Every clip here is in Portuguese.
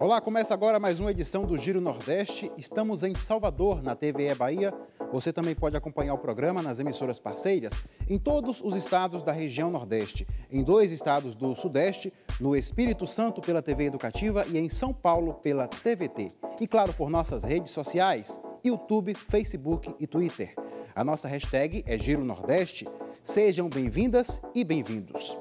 Olá, começa agora mais uma edição do Giro Nordeste. Estamos em Salvador, na TVE Bahia. Você também pode acompanhar o programa nas emissoras parceiras em todos os estados da região Nordeste, em 2 estados do Sudeste, no Espírito Santo pela TV Educativa e em São Paulo pela TVT. E claro, por nossas redes sociais, YouTube, Facebook e Twitter. A nossa hashtag é Giro Nordeste. Sejam bem-vindas e bem-vindos.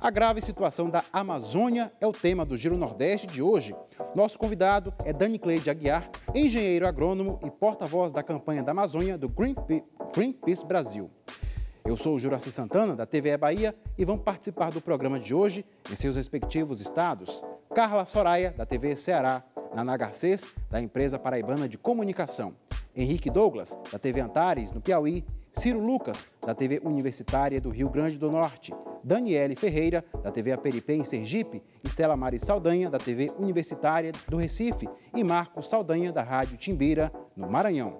A grave situação da Amazônia é o tema do Giro Nordeste de hoje. Nosso convidado é Daniclay de Aguiar, engenheiro agrônomo e porta-voz da campanha da Amazônia do Greenpeace Brasil. Eu sou o Juraci Santana, da TVE Bahia, e vão participar do programa de hoje, em seus respectivos estados, Carla Soraya, da TV Ceará, Naná Garcês, da empresa paraibana de comunicação, Henrique Douglas, da TV Antares, no Piauí, Ciro Lucas, da TV Universitária do Rio Grande do Norte, Daniele Ferreira, da TV Aperipê em Sergipe, Estela Maris Saldanha, da TV Universitária do Recife e Marcos Saldanha, da Rádio Timbira, no Maranhão.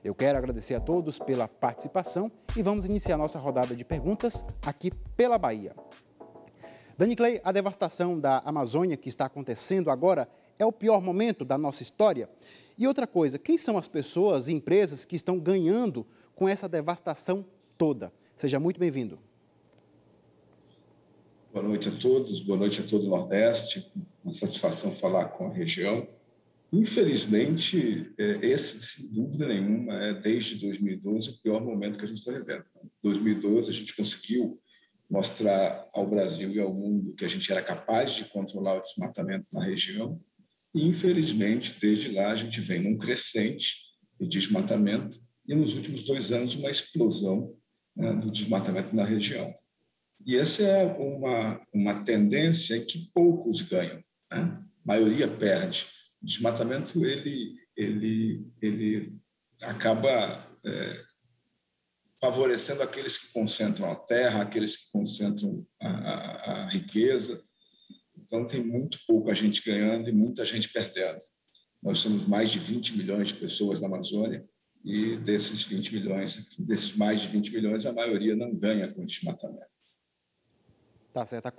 Eu quero agradecer a todos pela participação e vamos iniciar nossa rodada de perguntas aqui pela Bahia. Daniclay, a devastação da Amazônia que está acontecendo agora é o pior momento da nossa história? E outra coisa, quem são as pessoas e empresas que estão ganhando com essa devastação toda? Seja muito bem-vindo. Boa noite a todos, boa noite a todo o Nordeste. Uma satisfação falar com a região. Infelizmente, esse, sem dúvida nenhuma, é desde 2012 o pior momento que a gente está vivendo. Em 2012, a gente conseguiu mostrar ao Brasil e ao mundo que a gente era capaz de controlar o desmatamento na região. E, infelizmente, desde lá, a gente vem num crescente de desmatamento e, nos últimos 2 anos, uma explosão, né, do desmatamento na região. E essa é uma tendência em que poucos ganham, né? A maioria perde. O desmatamento ele acaba favorecendo aqueles que concentram a terra, aqueles que concentram a riqueza. Então, tem muito pouca gente ganhando e muita gente perdendo. Nós somos mais de 20 milhões de pessoas na Amazônia e desses mais de 20 milhões, a maioria não ganha com o desmatamento. Tá certo,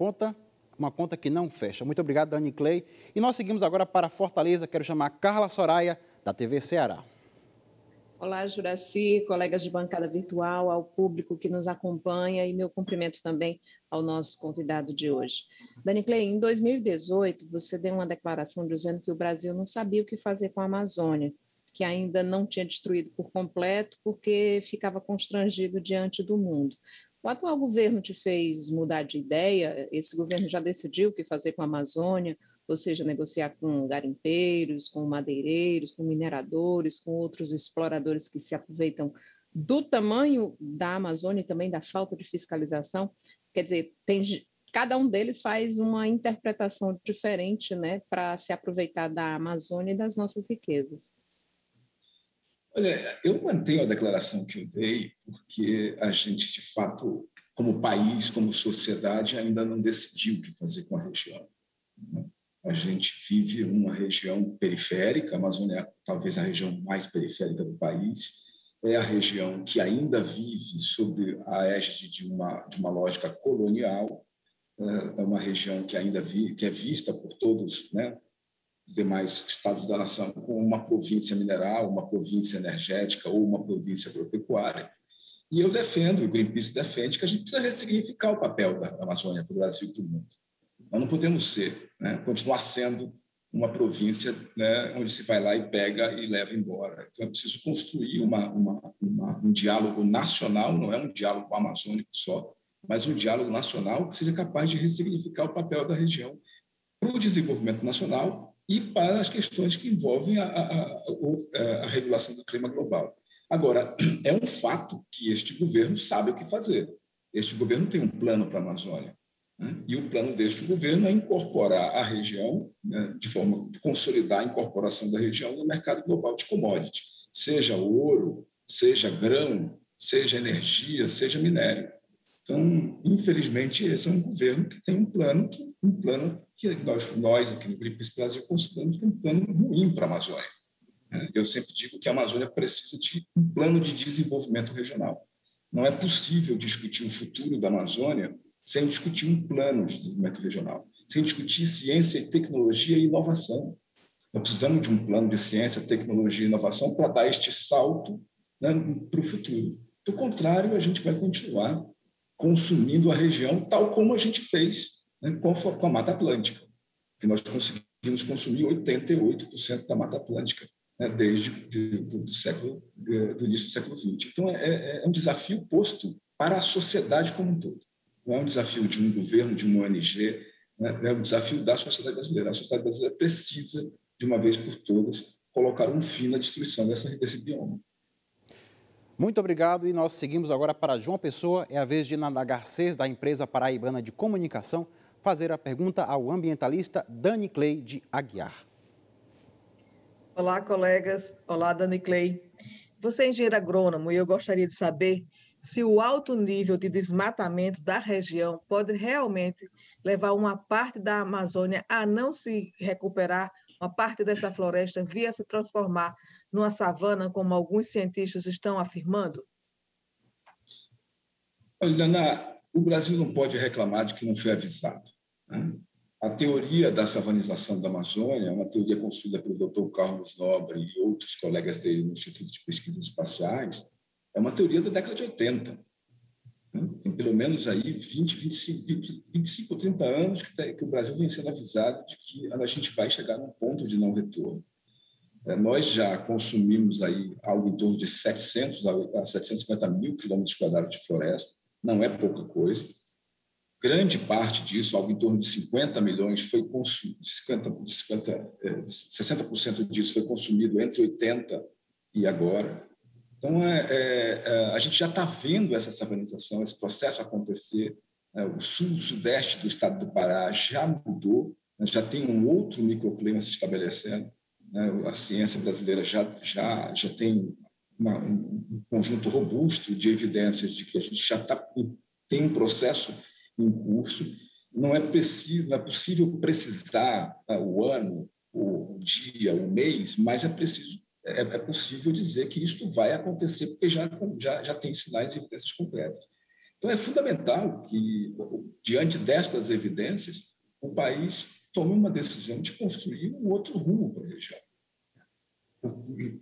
uma conta que não fecha. Muito obrigado, Daniclay. E nós seguimos agora para Fortaleza. Quero chamar Carla Soraya, da TV Ceará. Olá, Juraci, colegas de bancada virtual, ao público que nos acompanha e meu cumprimento também ao nosso convidado de hoje. Daniclay, em 2018, você deu uma declaração dizendo que o Brasil não sabia o que fazer com a Amazônia, que ainda não tinha destruído por completo porque ficava constrangido diante do mundo. O atual governo te fez mudar de ideia? Esse governo já decidiu o que fazer com a Amazônia, ou seja, negociar com garimpeiros, com madeireiros, com mineradores, com outros exploradores que se aproveitam do tamanho da Amazônia e também da falta de fiscalização? Quer dizer, cada um deles faz uma interpretação diferente, né, para se aproveitar da Amazônia e das nossas riquezas. Olha, eu mantenho a declaração que eu dei porque a gente, de fato, como país, como sociedade, ainda não decidiu o que fazer com a região. A gente vive uma região periférica, a Amazônia é talvez a região mais periférica do país, é a região que ainda vive sob a égide de uma lógica colonial, é uma região que ainda que é vista por todos, né, demais estados da nação como uma província mineral, uma província energética ou uma província agropecuária. E eu defendo, o Greenpeace defende, que a gente precisa ressignificar o papel da Amazônia para o Brasil e para o mundo. Nós não podemos continuar sendo uma província, né, onde se vai lá e pega e leva embora. Então, é preciso construir um diálogo nacional, não é um diálogo amazônico só, mas um diálogo nacional que seja capaz de ressignificar o papel da região para o desenvolvimento nacional e para as questões que envolvem a regulação do clima global. Agora, é um fato que este governo sabe o que fazer. Este governo tem um plano para a Amazônia, né? E o plano deste governo é incorporar a região, né, de forma de consolidar a incorporação da região no mercado global de commodities, seja ouro, seja grão, seja energia, seja minério. Então, infelizmente, esse é um governo que tem um plano que nós aqui no Greenpeace Brasil consideramos que é um plano ruim para a Amazônia. Eu sempre digo que a Amazônia precisa de um plano de desenvolvimento regional. Não é possível discutir o futuro da Amazônia sem discutir um plano de desenvolvimento regional. sem discutir ciência, tecnologia e inovação. Nós precisamos de um plano de ciência, tecnologia e inovação para dar este salto, né, para o futuro. Do contrário, a gente vai continuar consumindo a região tal como a gente fez, né, com a Mata Atlântica, que nós conseguimos consumir 88% da Mata Atlântica, né, desde do início do século XX. Então, é um desafio posto para a sociedade como um todo. Não é um desafio de um governo, de uma ONG, né, é um desafio da sociedade brasileira. A sociedade brasileira precisa, de uma vez por todas, colocar um fim na destruição desse bioma. Muito obrigado e nós seguimos agora para João Pessoa. É a vez de Nanda Garcês, da empresa paraibana de comunicação, fazer a pergunta ao ambientalista Dani Clay de Aguiar. Olá, colegas. Olá, Dani Clay. Você é engenheiro agrônomo e eu gostaria de saber se o alto nível de desmatamento da região pode realmente levar uma parte da Amazônia a não se recuperar, uma parte dessa floresta via se transformar numa savana, como alguns cientistas estão afirmando? Olha, Ana, o Brasil não pode reclamar de que não foi avisado, né? A teoria da savanização da Amazônia é uma teoria construída pelo Dr. Carlos Nobre e outros colegas dele no Instituto de Pesquisas Espaciais. É uma teoria da década de 80. Tem pelo menos aí 25 ou 30 anos que o Brasil vem sendo avisado de que a gente vai chegar num ponto de não retorno. Nós já consumimos aí algo em torno de 700 a 750 mil quilômetros quadrados de floresta, não é pouca coisa. Grande parte disso, algo em torno de 50 milhões, foi consumido, 60% disso foi consumido entre 80 e agora. Então, a gente já está vendo essa savanização, esse processo acontecer. O sul-sudeste do estado do Pará já mudou, já tem um outro microclima se estabelecendo. A ciência brasileira já tem um conjunto robusto de evidências de que a gente já tem um processo em curso. Não é possível precisar o ano, o dia, o mês, mas é possível dizer que isto vai acontecer, porque já tem sinais e evidências concretas. Então, é fundamental que, diante destas evidências, o país tome uma decisão de construir um outro rumo para a região.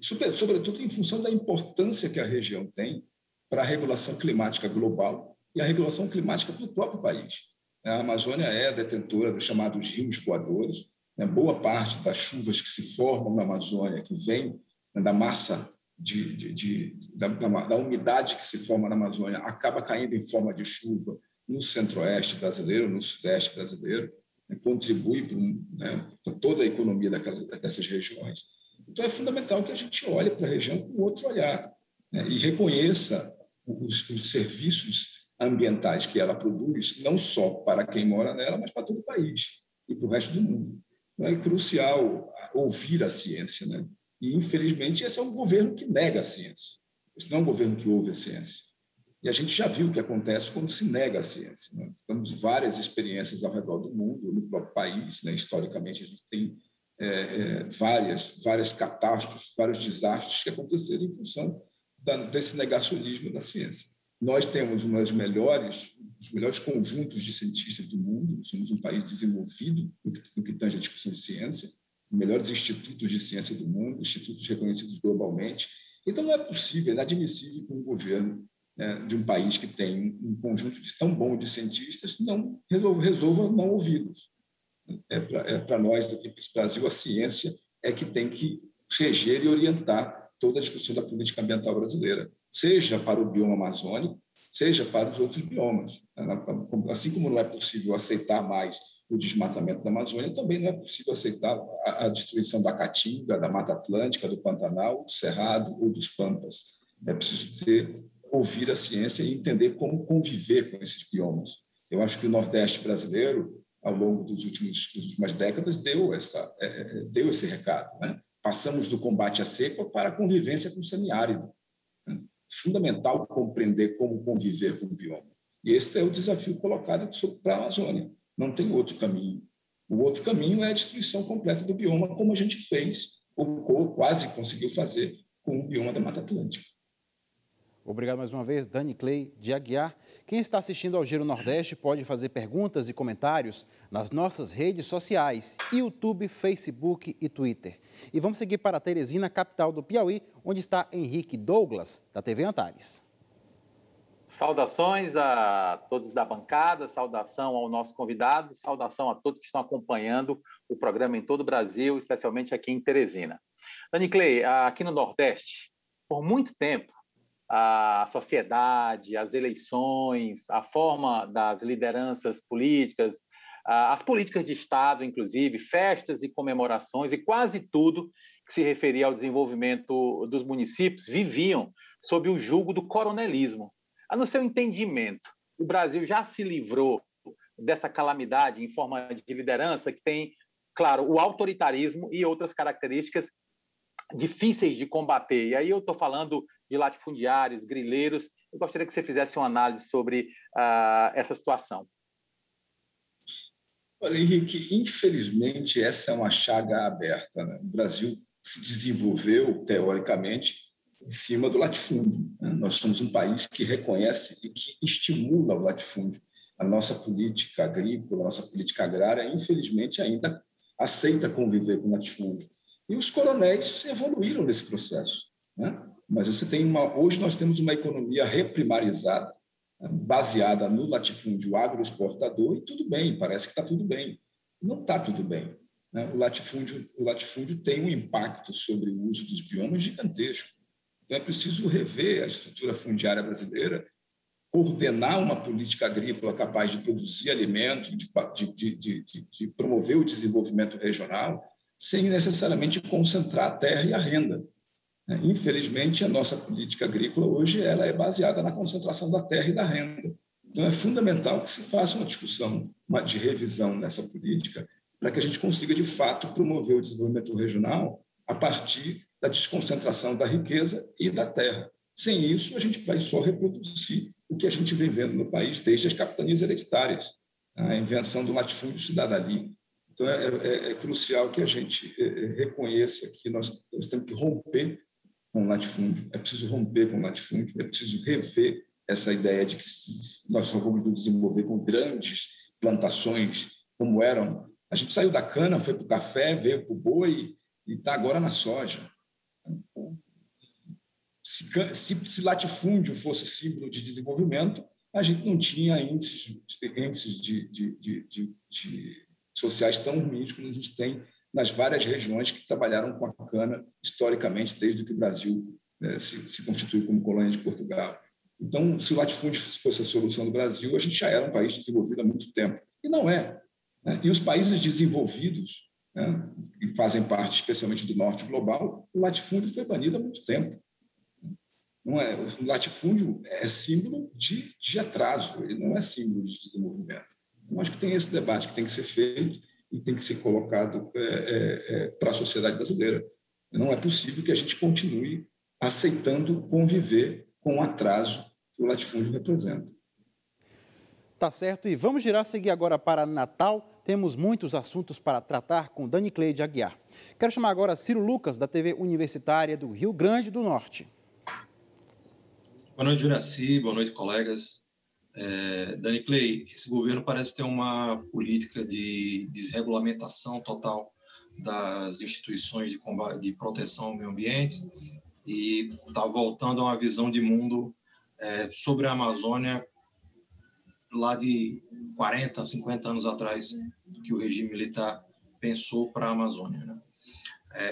Sobretudo em função da importância que a região tem para a regulação climática global e a regulação climática do próprio país. A Amazônia é detentora dos chamados rios voadores. Boa parte das chuvas que se formam na Amazônia, que vem da massa da umidade que se forma na Amazônia, acaba caindo em forma de chuva no centro-oeste brasileiro, no sudeste brasileiro, contribui para toda a economia dessas regiões. Então, é fundamental que a gente olhe para a região com outro olhar, e reconheça os serviços ambientais que ela produz, não só para quem mora nela, mas para todo o país e para o resto do mundo. Então, é crucial ouvir a ciência, né? E, infelizmente, esse é um governo que nega a ciência. Esse não é um governo que ouve a ciência. E a gente já viu o que acontece quando se nega a ciência, né? Temos várias experiências ao redor do mundo, no próprio país, né? Historicamente, a gente tem várias catástrofes, vários desastres que aconteceram em função desse negacionismo da ciência. Nós temos um dos melhores conjuntos de cientistas do mundo, somos um país desenvolvido no que tange a discussão de ciência, melhores institutos de ciência do mundo, institutos reconhecidos globalmente. Então, não é possível, é inadmissível que um governo de um país que tem um conjunto tão bom de cientistas não resolva não ouvi-los. Para nós, do Greenpeace Brasil, a ciência é que tem que reger e orientar toda a discussão da política ambiental brasileira, seja para o bioma amazônico, seja para os outros biomas. Assim como não é possível aceitar mais o desmatamento da Amazônia, também não é possível aceitar a destruição da Caatinga, da Mata Atlântica, do Pantanal, do Cerrado ou dos Pampas. É preciso ouvir a ciência e entender como conviver com esses biomas. Eu acho que o Nordeste brasileiro, ao longo das últimas décadas, deu esse recado, né? Passamos do combate à seca para a convivência com o semiárido. Fundamental compreender como conviver com o bioma. E esse é o desafio colocado para a Amazônia. Não tem outro caminho. O outro caminho é a destruição completa do bioma, como a gente fez, ou quase conseguiu fazer, com o bioma da Mata Atlântica. Obrigado mais uma vez, Danicley de Aguiar. Quem está assistindo ao Giro Nordeste pode fazer perguntas e comentários nas nossas redes sociais, YouTube, Facebook e Twitter. E vamos seguir para Teresina, capital do Piauí, onde está Henrique Douglas, da TV Antares. Saudações a todos da bancada, saudação ao nosso convidado, saudação a todos que estão acompanhando o programa em todo o Brasil, especialmente aqui em Teresina. Danicley, aqui no Nordeste, por muito tempo, a sociedade, as eleições, a forma das lideranças políticas, as políticas de Estado, inclusive, festas e comemorações e quase tudo que se referia ao desenvolvimento dos municípios viviam sob o jugo do coronelismo. No seu entendimento, o Brasil já se livrou dessa calamidade em forma de liderança que tem, claro, o autoritarismo e outras características difíceis de combater. E aí eu estou falando de latifundiários, grileiros. Eu gostaria que você fizesse uma análise sobre essa situação. Olha, Henrique, infelizmente essa é uma chaga aberta, né? O Brasil se desenvolveu, teoricamente, em cima do latifúndio, né? Nós somos um país que reconhece e que estimula o latifúndio. A nossa política agrícola, a nossa política agrária, infelizmente, ainda aceita conviver com o latifúndio. E os coronéis evoluíram nesse processo, né? Mas você tem hoje nós temos uma economia reprimarizada, baseada no latifúndio agroexportador, e tudo bem, parece que está tudo bem. Não está tudo bem, né? O latifúndio tem um impacto sobre o uso dos biomas gigantesco. Então, é preciso rever a estrutura fundiária brasileira, coordenar uma política agrícola capaz de produzir alimento, de promover o desenvolvimento regional, sem necessariamente concentrar a terra e a renda. Infelizmente, a nossa política agrícola hoje ela é baseada na concentração da terra e da renda. Então, é fundamental que se faça uma discussão de revisão nessa política para que a gente consiga, de fato, promover o desenvolvimento regional a partir da desconcentração da riqueza e da terra. Sem isso, a gente vai só reproduzir o que a gente vem vendo no país desde as capitanias hereditárias. A invenção do latifúndio se dá dali. Então, é crucial que a gente reconheça que nós temos que romper com o latifúndio, é preciso romper com o latifúndio, é preciso rever essa ideia de que nós só vamos nos desenvolver com grandes plantações como eram. A gente saiu da cana, foi para o café, veio para o boi e está agora na soja. Se latifúndio fosse símbolo de desenvolvimento, a gente não tinha índices sociais tão ruins como a gente tem nas várias regiões que trabalharam com a cana historicamente, desde que o Brasil se constituiu como colônia de Portugal. Então, se o latifúndio fosse a solução do Brasil, a gente já era um país desenvolvido há muito tempo. E não é. Né? E os países desenvolvidos, né, que fazem parte especialmente do norte global, o latifúndio foi banido há muito tempo. Não é? O latifúndio é símbolo de atraso, ele não é símbolo de desenvolvimento. Então, acho que tem esse debate que tem que ser feito e tem que ser colocado para a sociedade brasileira. Não é possível que a gente continue aceitando conviver com o atraso que o latifúndio representa. Tá certo, e vamos seguir agora para Natal. Temos muitos assuntos para tratar com Danicley de Aguiar. Quero chamar agora Ciro Lucas, da TV Universitária do Rio Grande do Norte. Boa noite, Juraci. Boa noite, colegas. Danicley, esse governo parece ter uma política de desregulamentação total das instituições de proteção ao meio ambiente e está voltando a uma visão de mundo sobre a Amazônia lá de 40, 50 anos atrás, que o regime militar pensou para a Amazônia, né?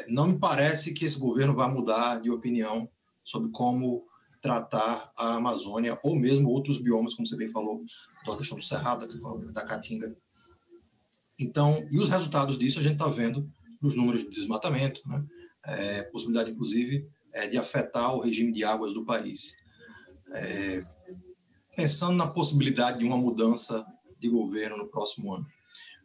Não me parece que esse governo vai mudar de opinião sobre como tratar a Amazônia ou mesmo outros biomas, como você bem falou, da questão do Cerrado, da Caatinga. Então, e os resultados disso a gente está vendo nos números de desmatamento, né? Possibilidade, inclusive, de afetar o regime de águas do país. Pensando na possibilidade de uma mudança de governo no próximo ano,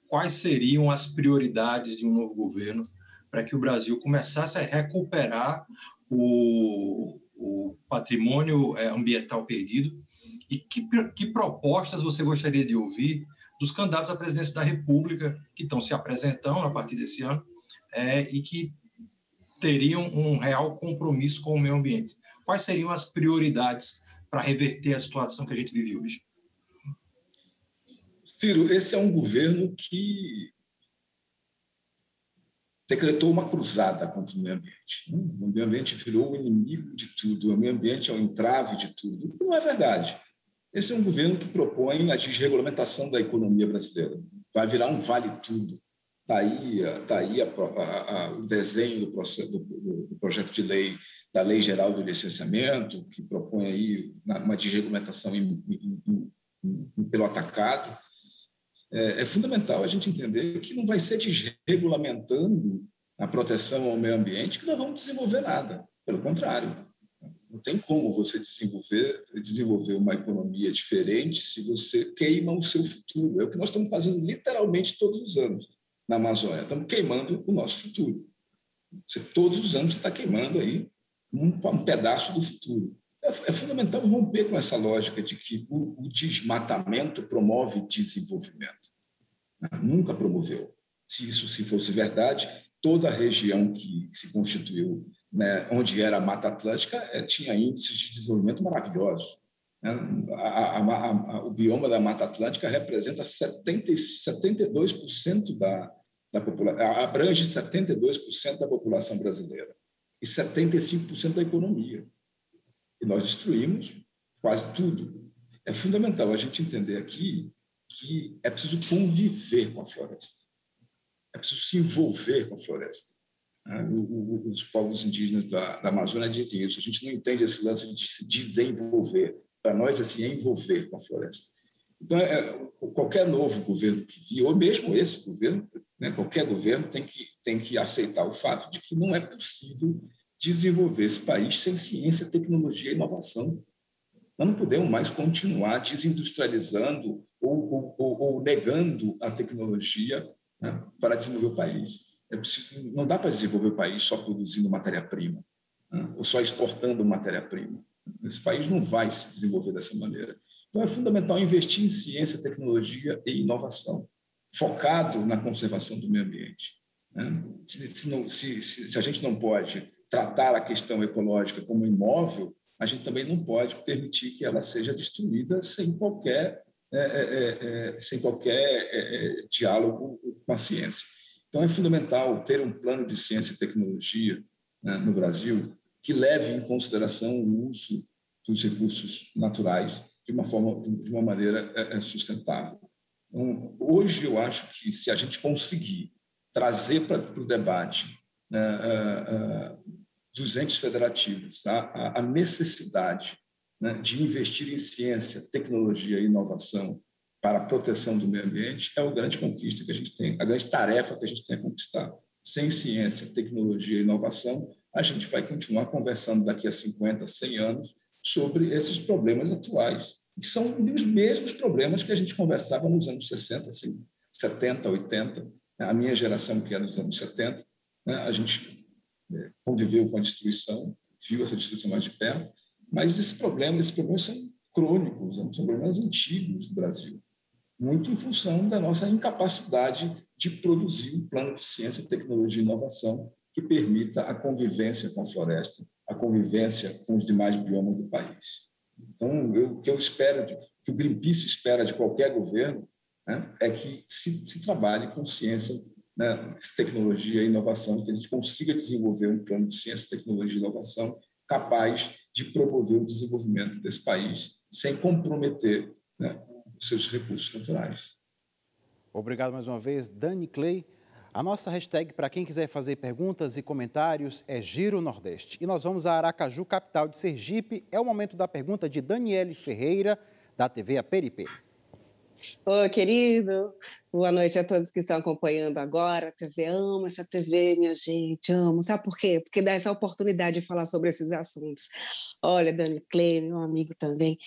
quais seriam as prioridades de um novo governo para que o Brasil começasse a recuperar o patrimônio ambiental perdido e que propostas você gostaria de ouvir dos candidatos à presidência da República que estão se apresentando a partir desse ano e que teriam um real compromisso com o meio ambiente. Quais seriam as prioridades para reverter a situação que a gente vive hoje? Ciro, esse é um governo que decretou uma cruzada contra o meio ambiente. O meio ambiente virou o inimigo de tudo, o meio ambiente é o entrave de tudo. Não é verdade. Esse é um governo que propõe a desregulamentação da economia brasileira. Vai virar um vale-tudo. Está aí o desenho do projeto de lei, da Lei Geral do Licenciamento, que propõe aí uma desregulamentação pelo atacado. É fundamental a gente entender que não vai ser desregulamentando a proteção ao meio ambiente que nós vamos desenvolver nada. Pelo contrário, não tem como você desenvolver uma economia diferente se você queima o seu futuro. É o que nós estamos fazendo literalmente todos os anos na Amazônia. Estamos queimando o nosso futuro. Todos os anos você está queimando aí um pedaço do futuro. É fundamental romper com essa lógica de que o desmatamento promove desenvolvimento. Nunca promoveu. Se fosse verdade, toda a região que se constituiu, né, onde era a Mata Atlântica, tinha índices de desenvolvimento maravilhosos. O bioma da Mata Atlântica representa 72% da população, abrange 72% da população brasileira e 75% da economia. E nós destruímos quase tudo. É fundamental a gente entender aqui que é preciso conviver com a floresta. É preciso se envolver com a floresta. Os povos indígenas da Amazônia dizem isso. A gente não entende esse lance de se desenvolver. Para nós, é se envolver com a floresta. Então, qualquer novo governo que vier, ou mesmo esse governo, né, qualquer governo tem que aceitar o fato de que não é possível desenvolver esse país sem ciência, tecnologia e inovação. Nós não podemos mais continuar desindustrializando ou negando a tecnologia, né, para desenvolver o país. Não dá para desenvolver o país só produzindo matéria-prima, né, ou só exportando matéria-prima. Esse país não vai se desenvolver dessa maneira. Então, é fundamental investir em ciência, tecnologia e inovação, focado na conservação do meio ambiente. Né? Se a gente não pode tratar a questão ecológica como imóvel, a gente também não pode permitir que ela seja destruída sem qualquer diálogo com a ciência. Então, é fundamental ter um plano de ciência e tecnologia, né, no Brasil que leve em consideração o uso dos recursos naturais de uma maneira sustentável. Então, hoje, eu acho que se a gente conseguir trazer para o debate dos entes federativos a necessidade, né, de investir em ciência, tecnologia e inovação para a proteção do meio ambiente, é a grande conquista que a gente tem, a grande tarefa que a gente tem a conquistar. Sem ciência, tecnologia e inovação, a gente vai continuar conversando daqui a 50, 100 anos sobre esses problemas atuais, que são os mesmos problemas que a gente conversava nos anos 60, 70, 80. A minha geração, que é dos anos 70, né, a gente conviveu com a destruição, viu essa destruição mais de perto, mas esses problemas são crônicos, são problemas antigos do Brasil, muito em função da nossa incapacidade de produzir um plano de ciência, tecnologia e inovação que permita a convivência com a floresta, a convivência com os demais biomas do país. Então, o que eu espero, que o Greenpeace espera de qualquer governo, né, é que se trabalhe com ciência, né, tecnologia e inovação, que a gente consiga desenvolver um plano de ciência, tecnologia e inovação capaz de promover o desenvolvimento desse país sem comprometer, né, os seus recursos naturais. Obrigado mais uma vez, Dani Clay. A nossa hashtag para quem quiser fazer perguntas e comentários é Giro Nordeste. E nós vamos a Aracaju, capital de Sergipe. É o momento da pergunta de Daniele Ferreira, da TV Aperipê. Oi, querido. Boa noite a todos que estão acompanhando agora. A TV, amo essa TV, minha gente, amo. Sabe por quê? Porque dá essa oportunidade de falar sobre esses assuntos. Olha, Dani Clay, meu amigo também.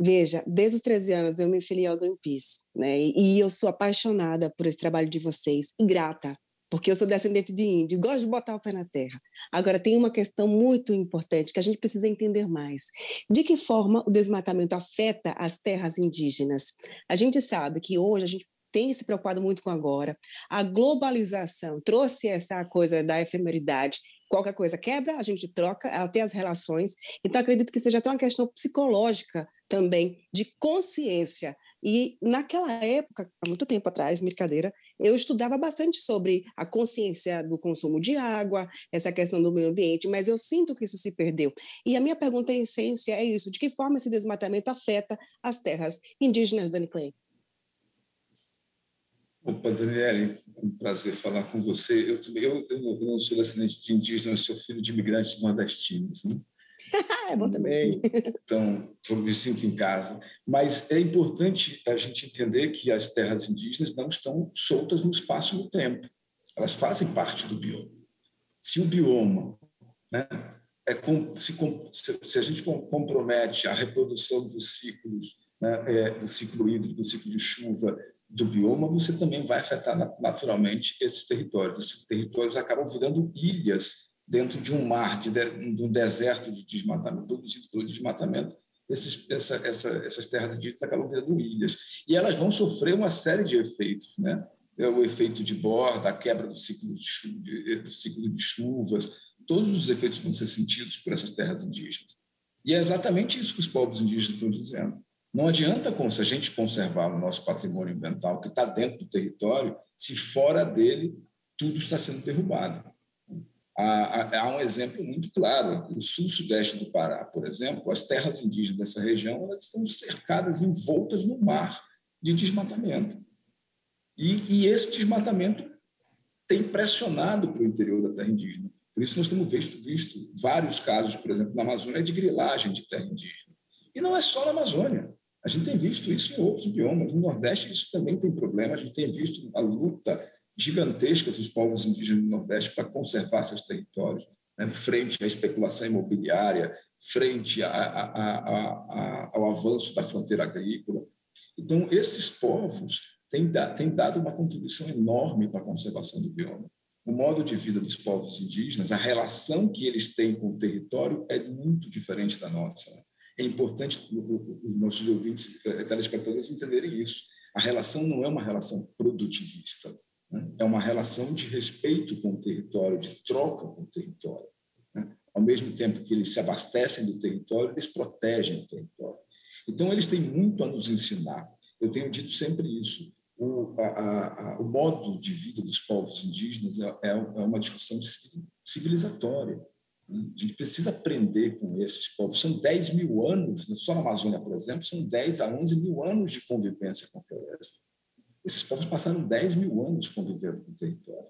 Veja, desde os 13 anos eu me filiei ao Greenpeace, né? E eu sou apaixonada por esse trabalho de vocês e grata, porque eu sou descendente de índio, gosto de botar o pé na terra. Agora, tem uma questão muito importante que a gente precisa entender mais. De que forma o desmatamento afeta as terras indígenas? A gente sabe que hoje a gente tem se preocupado muito com agora. A globalização trouxe essa coisa da efemeridade qualquer coisa quebra, a gente troca, até as relações. Então, acredito que seja até uma questão psicológica também, de consciência. E naquela época, há muito tempo atrás, brincadeira, eu estudava bastante sobre a consciência do consumo de água, essa questão do meio ambiente, mas eu sinto que isso se perdeu. E a minha pergunta em essência é isso: de que forma esse desmatamento afeta as terras indígenas, Dani Clay? Opa, Daniele, é um prazer falar com você. Eu não sou descendente de indígena, eu sou filho de imigrantes nordestinos, né? É bom também. Então, eu me sinto em casa. Mas é importante a gente entender que as terras indígenas não estão soltas no espaço e no tempo. Elas fazem parte do bioma. Se o bioma, né, se a gente compromete a reprodução dos ciclos, né, do ciclo hídrico, do ciclo de chuva do bioma, você também vai afetar naturalmente esses territórios. Esses territórios acabam virando ilhas dentro de um mar, de um deserto de desmatamento, produzido pelo desmatamento. Essas terras indígenas acabam virando ilhas. E elas vão sofrer uma série de efeitos, né? O efeito de borda, a quebra do ciclo de chuvas, todos os efeitos vão ser sentidos por essas terras indígenas. E é exatamente isso que os povos indígenas estão dizendo. Não adianta a gente conservar o nosso patrimônio ambiental, que está dentro do território, se fora dele tudo está sendo derrubado. Há um exemplo muito claro. O sul-sudeste do Pará, por exemplo, as terras indígenas dessa região, elas estão cercadas, envoltas no mar de desmatamento. E esse desmatamento tem pressionado para o interior da terra indígena. Por isso, nós temos visto vários casos, por exemplo, na Amazônia, de grilagem de terra indígena. E não é só na Amazônia. A gente tem visto isso em outros biomas. No Nordeste, isso também tem problema. A gente tem visto a luta gigantesca dos povos indígenas do Nordeste para conservar seus territórios, né, frente à especulação imobiliária, frente ao avanço da fronteira agrícola. Então, esses povos têm dado uma contribuição enorme para a conservação do bioma. O modo de vida dos povos indígenas, a relação que eles têm com o território é muito diferente da nossa. É importante os nossos ouvintes, telespectadores, entenderem isso. A relação não é uma relação produtivista, né? É uma relação de respeito com o território, de troca com o território, né? Ao mesmo tempo que eles se abastecem do território, eles protegem o território. Então, eles têm muito a nos ensinar. Eu tenho dito sempre isso. O modo de vida dos povos indígenas é uma discussão civilizatória. A gente precisa aprender com esses povos. São 10 mil anos, só na Amazônia, por exemplo, são 10 a 11 mil anos de convivência com a floresta. Esses povos passaram 10 mil anos convivendo com o território.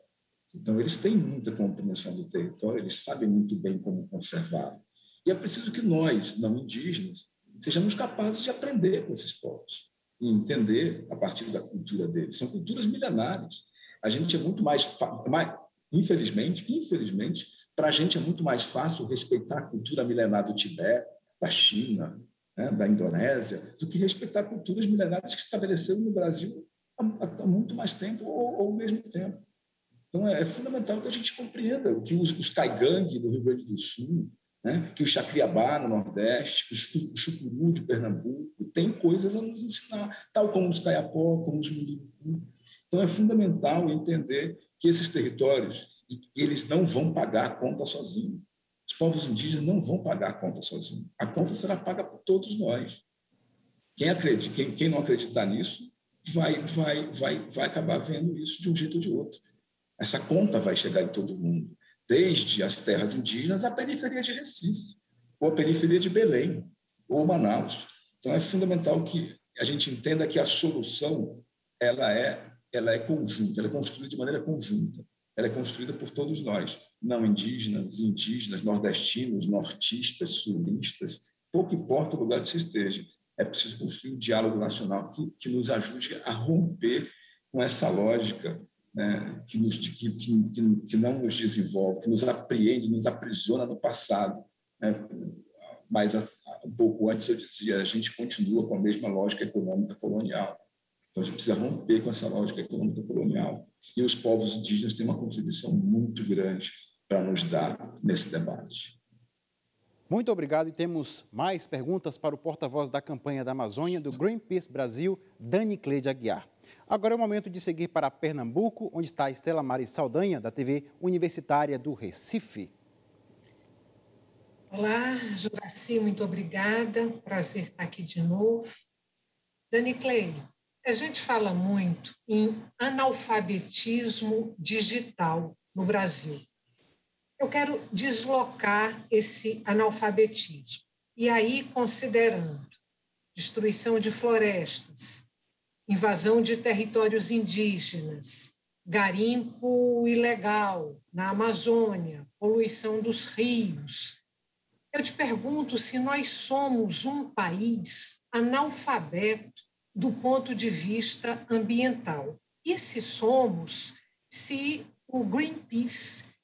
Então, eles têm muita compreensão do território, eles sabem muito bem como conservá-lo. E é preciso que nós, não indígenas, sejamos capazes de aprender com esses povos e entender a partir da cultura deles. São culturas milenares. A gente é muito mais infelizmente, para a gente é muito mais fácil respeitar a cultura milenar do Tibete, da China, né, da Indonésia, do que respeitar culturas milenares que se estabeleceram no Brasil há muito mais tempo ou ao mesmo tempo. Então, é fundamental que a gente compreenda que os caigangue do Rio Grande do Sul, né, que o Chacriabá no Nordeste, que o Chucuru de Pernambuco, tem coisas a nos ensinar, tal como os Caiapó, como os Munduruku. Então, é fundamental entender que esses territórios, eles não vão pagar a conta sozinhos. Os povos indígenas não vão pagar a conta sozinhos. A conta será paga por todos nós. Quem não acreditar nisso vai acabar vendo isso de um jeito ou de outro. Essa conta vai chegar em todo mundo, desde as terras indígenas à periferia de Recife, ou a periferia de Belém, ou Manaus. Então, é fundamental que a gente entenda que a solução ela é conjunta, ela é construída de maneira conjunta. Ela é construída por todos nós, não indígenas, nordestinos, nortistas, sulistas, pouco importa o lugar que você esteja. É preciso construir um diálogo nacional que nos ajude a romper com essa lógica, né, que não nos desenvolve, que nos apreende, nos aprisiona no passado, né? Mas um pouco antes eu dizia, a gente continua com a mesma lógica econômica colonial. Então, a gente precisa romper com essa lógica econômica colonial. E os povos indígenas têm uma contribuição muito grande para nos dar nesse debate. Muito obrigado, e temos mais perguntas para o porta-voz da campanha da Amazônia do Greenpeace Brasil, Dani Clay de Aguiar. Agora é o momento de seguir para Pernambuco, onde está a Estela Maris Saldanha, da TV Universitária do Recife. Olá, Juraci, muito obrigada. Prazer estar aqui de novo. Danicley, a gente fala muito em analfabetismo digital no Brasil. Eu quero deslocar esse analfabetismo. E aí, considerando destruição de florestas, invasão de territórios indígenas, garimpo ilegal na Amazônia, poluição dos rios. Eu te pergunto se nós somos um país analfabeto do ponto de vista ambiental. E se somos, se o Greenpeace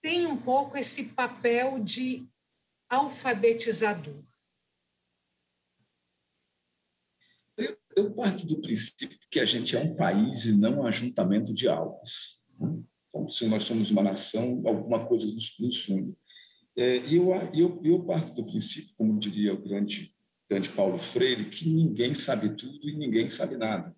tem um pouco esse papel de alfabetizador. Eu parto do princípio que a gente é um país e não um ajuntamento de almas. Então, se nós somos uma nação, alguma coisa nos une. E eu parto do princípio, como diria o grande Paulo Freire, que ninguém sabe tudo e ninguém sabe nada.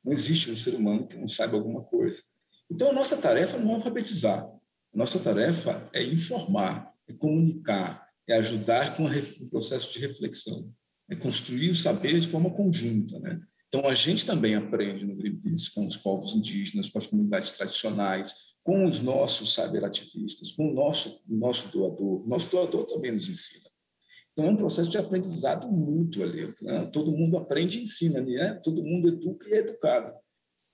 Não existe um ser humano que não saiba alguma coisa. Então, a nossa tarefa não é alfabetizar. A nossa tarefa é informar, é comunicar, é ajudar com um processo de reflexão, é construir o saber de forma conjunta, né? Então, a gente também aprende no Greenpeace com os povos indígenas, com as comunidades tradicionais, com os nossos saberativistas, com o nosso doador. O nosso doador também nos ensina. Então, é um processo de aprendizado mútuo ali, né? Todo mundo aprende e ensina, né? Todo mundo educa e é educado.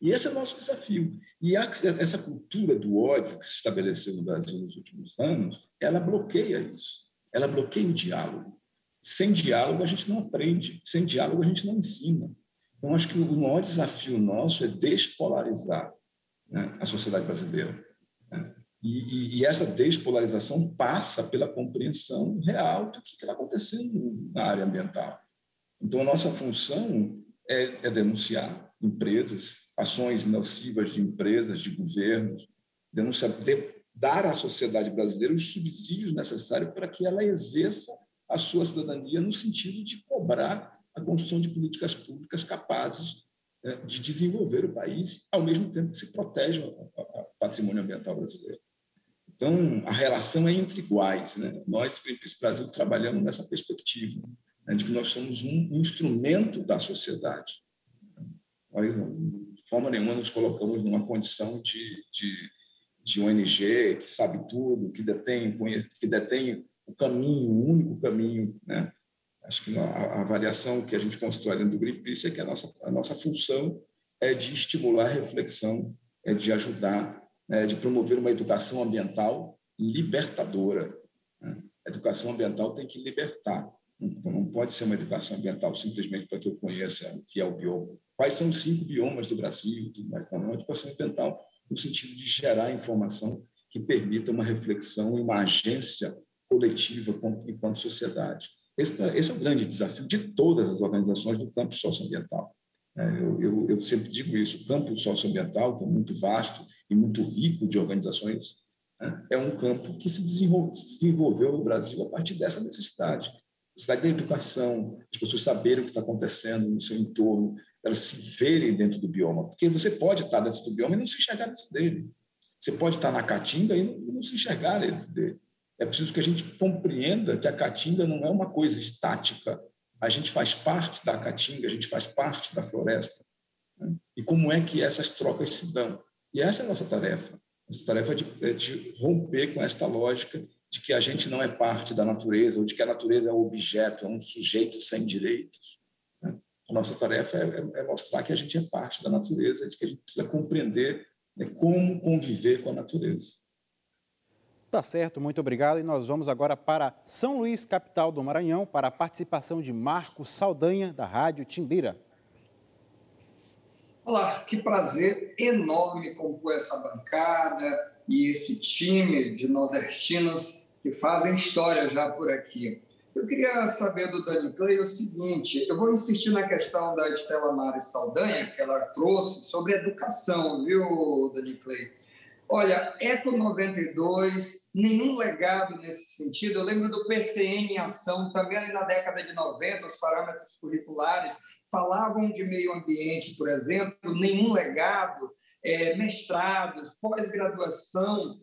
E esse é o nosso desafio. E essa cultura do ódio que se estabeleceu no Brasil nos últimos anos, ela bloqueia isso. Ela bloqueia o diálogo. Sem diálogo, a gente não aprende. Sem diálogo, a gente não ensina. Então, acho que o maior desafio nosso é despolarizar, né, a sociedade brasileira. Né? E essa despolarização passa pela compreensão real do que está acontecendo na área ambiental. Então, a nossa função é denunciar empresas, ações nocivas de empresas, de governos, dar à sociedade brasileira os subsídios necessários para que ela exerça a sua cidadania no sentido de cobrar a construção de políticas públicas capazes de desenvolver o país, ao mesmo tempo que se protege o patrimônio ambiental brasileiro. Então, a relação é entre iguais, né? Nós, do Greenpeace Brasil, trabalhamos nessa perspectiva, né, de que nós somos um instrumento da sociedade. Nós, de forma nenhuma, nos colocamos numa condição de ONG que sabe tudo, que detém o caminho, o único caminho, né? Acho que a avaliação que a gente constrói dentro do Greenpeace é que a nossa função é de estimular a reflexão, é de ajudar, né, de promover uma educação ambiental libertadora. Né? A educação ambiental tem que libertar. Não pode ser uma educação ambiental simplesmente para que eu conheça o que é o bioma. Quais são os 5 biomas do Brasil? Tudo mais. Não, é uma educação ambiental no sentido de gerar informação que permita uma reflexão e uma agência coletiva enquanto sociedade. Esse é o grande desafio de todas as organizações do campo socioambiental. Eu sempre digo isso, o campo socioambiental, que é muito vasto e muito rico de organizações, é um campo que se desenvolveu no Brasil a partir dessa necessidade da educação, as pessoas saberem o que está acontecendo no seu entorno, elas se verem dentro do bioma, porque você pode estar dentro do bioma e não se enxergar dentro dele. Você pode estar na caatinga e não se enxergar dentro dele. É preciso que a gente compreenda que a caatinga não é uma coisa estática. A gente faz parte da caatinga, a gente faz parte da floresta. Né? E como é que essas trocas se dão? E essa é a nossa tarefa. Nossa tarefa é de romper com esta lógica de que a gente não é parte da natureza ou de que a natureza é um objeto, é um sujeito sem direitos. Né? A nossa tarefa é mostrar que a gente é parte da natureza, de que a gente precisa compreender, né, como conviver com a natureza. Tá certo, muito obrigado. E nós vamos agora para São Luís, capital do Maranhão, para a participação de Marcos Saldanha, da Rádio Timbira. Olá, que prazer enorme compor essa bancada e esse time de nordestinos que fazem história já por aqui. Eu queria saber do Danicley o seguinte, eu vou insistir na questão da Estela Maris Saldanha, que ela trouxe sobre educação, viu, Danicley? Olha, Eco 92, nenhum legado nesse sentido. Eu lembro do PCN em ação, também ali na década de 90, os parâmetros curriculares falavam de meio ambiente, por exemplo, nenhum legado, mestrados, pós-graduação,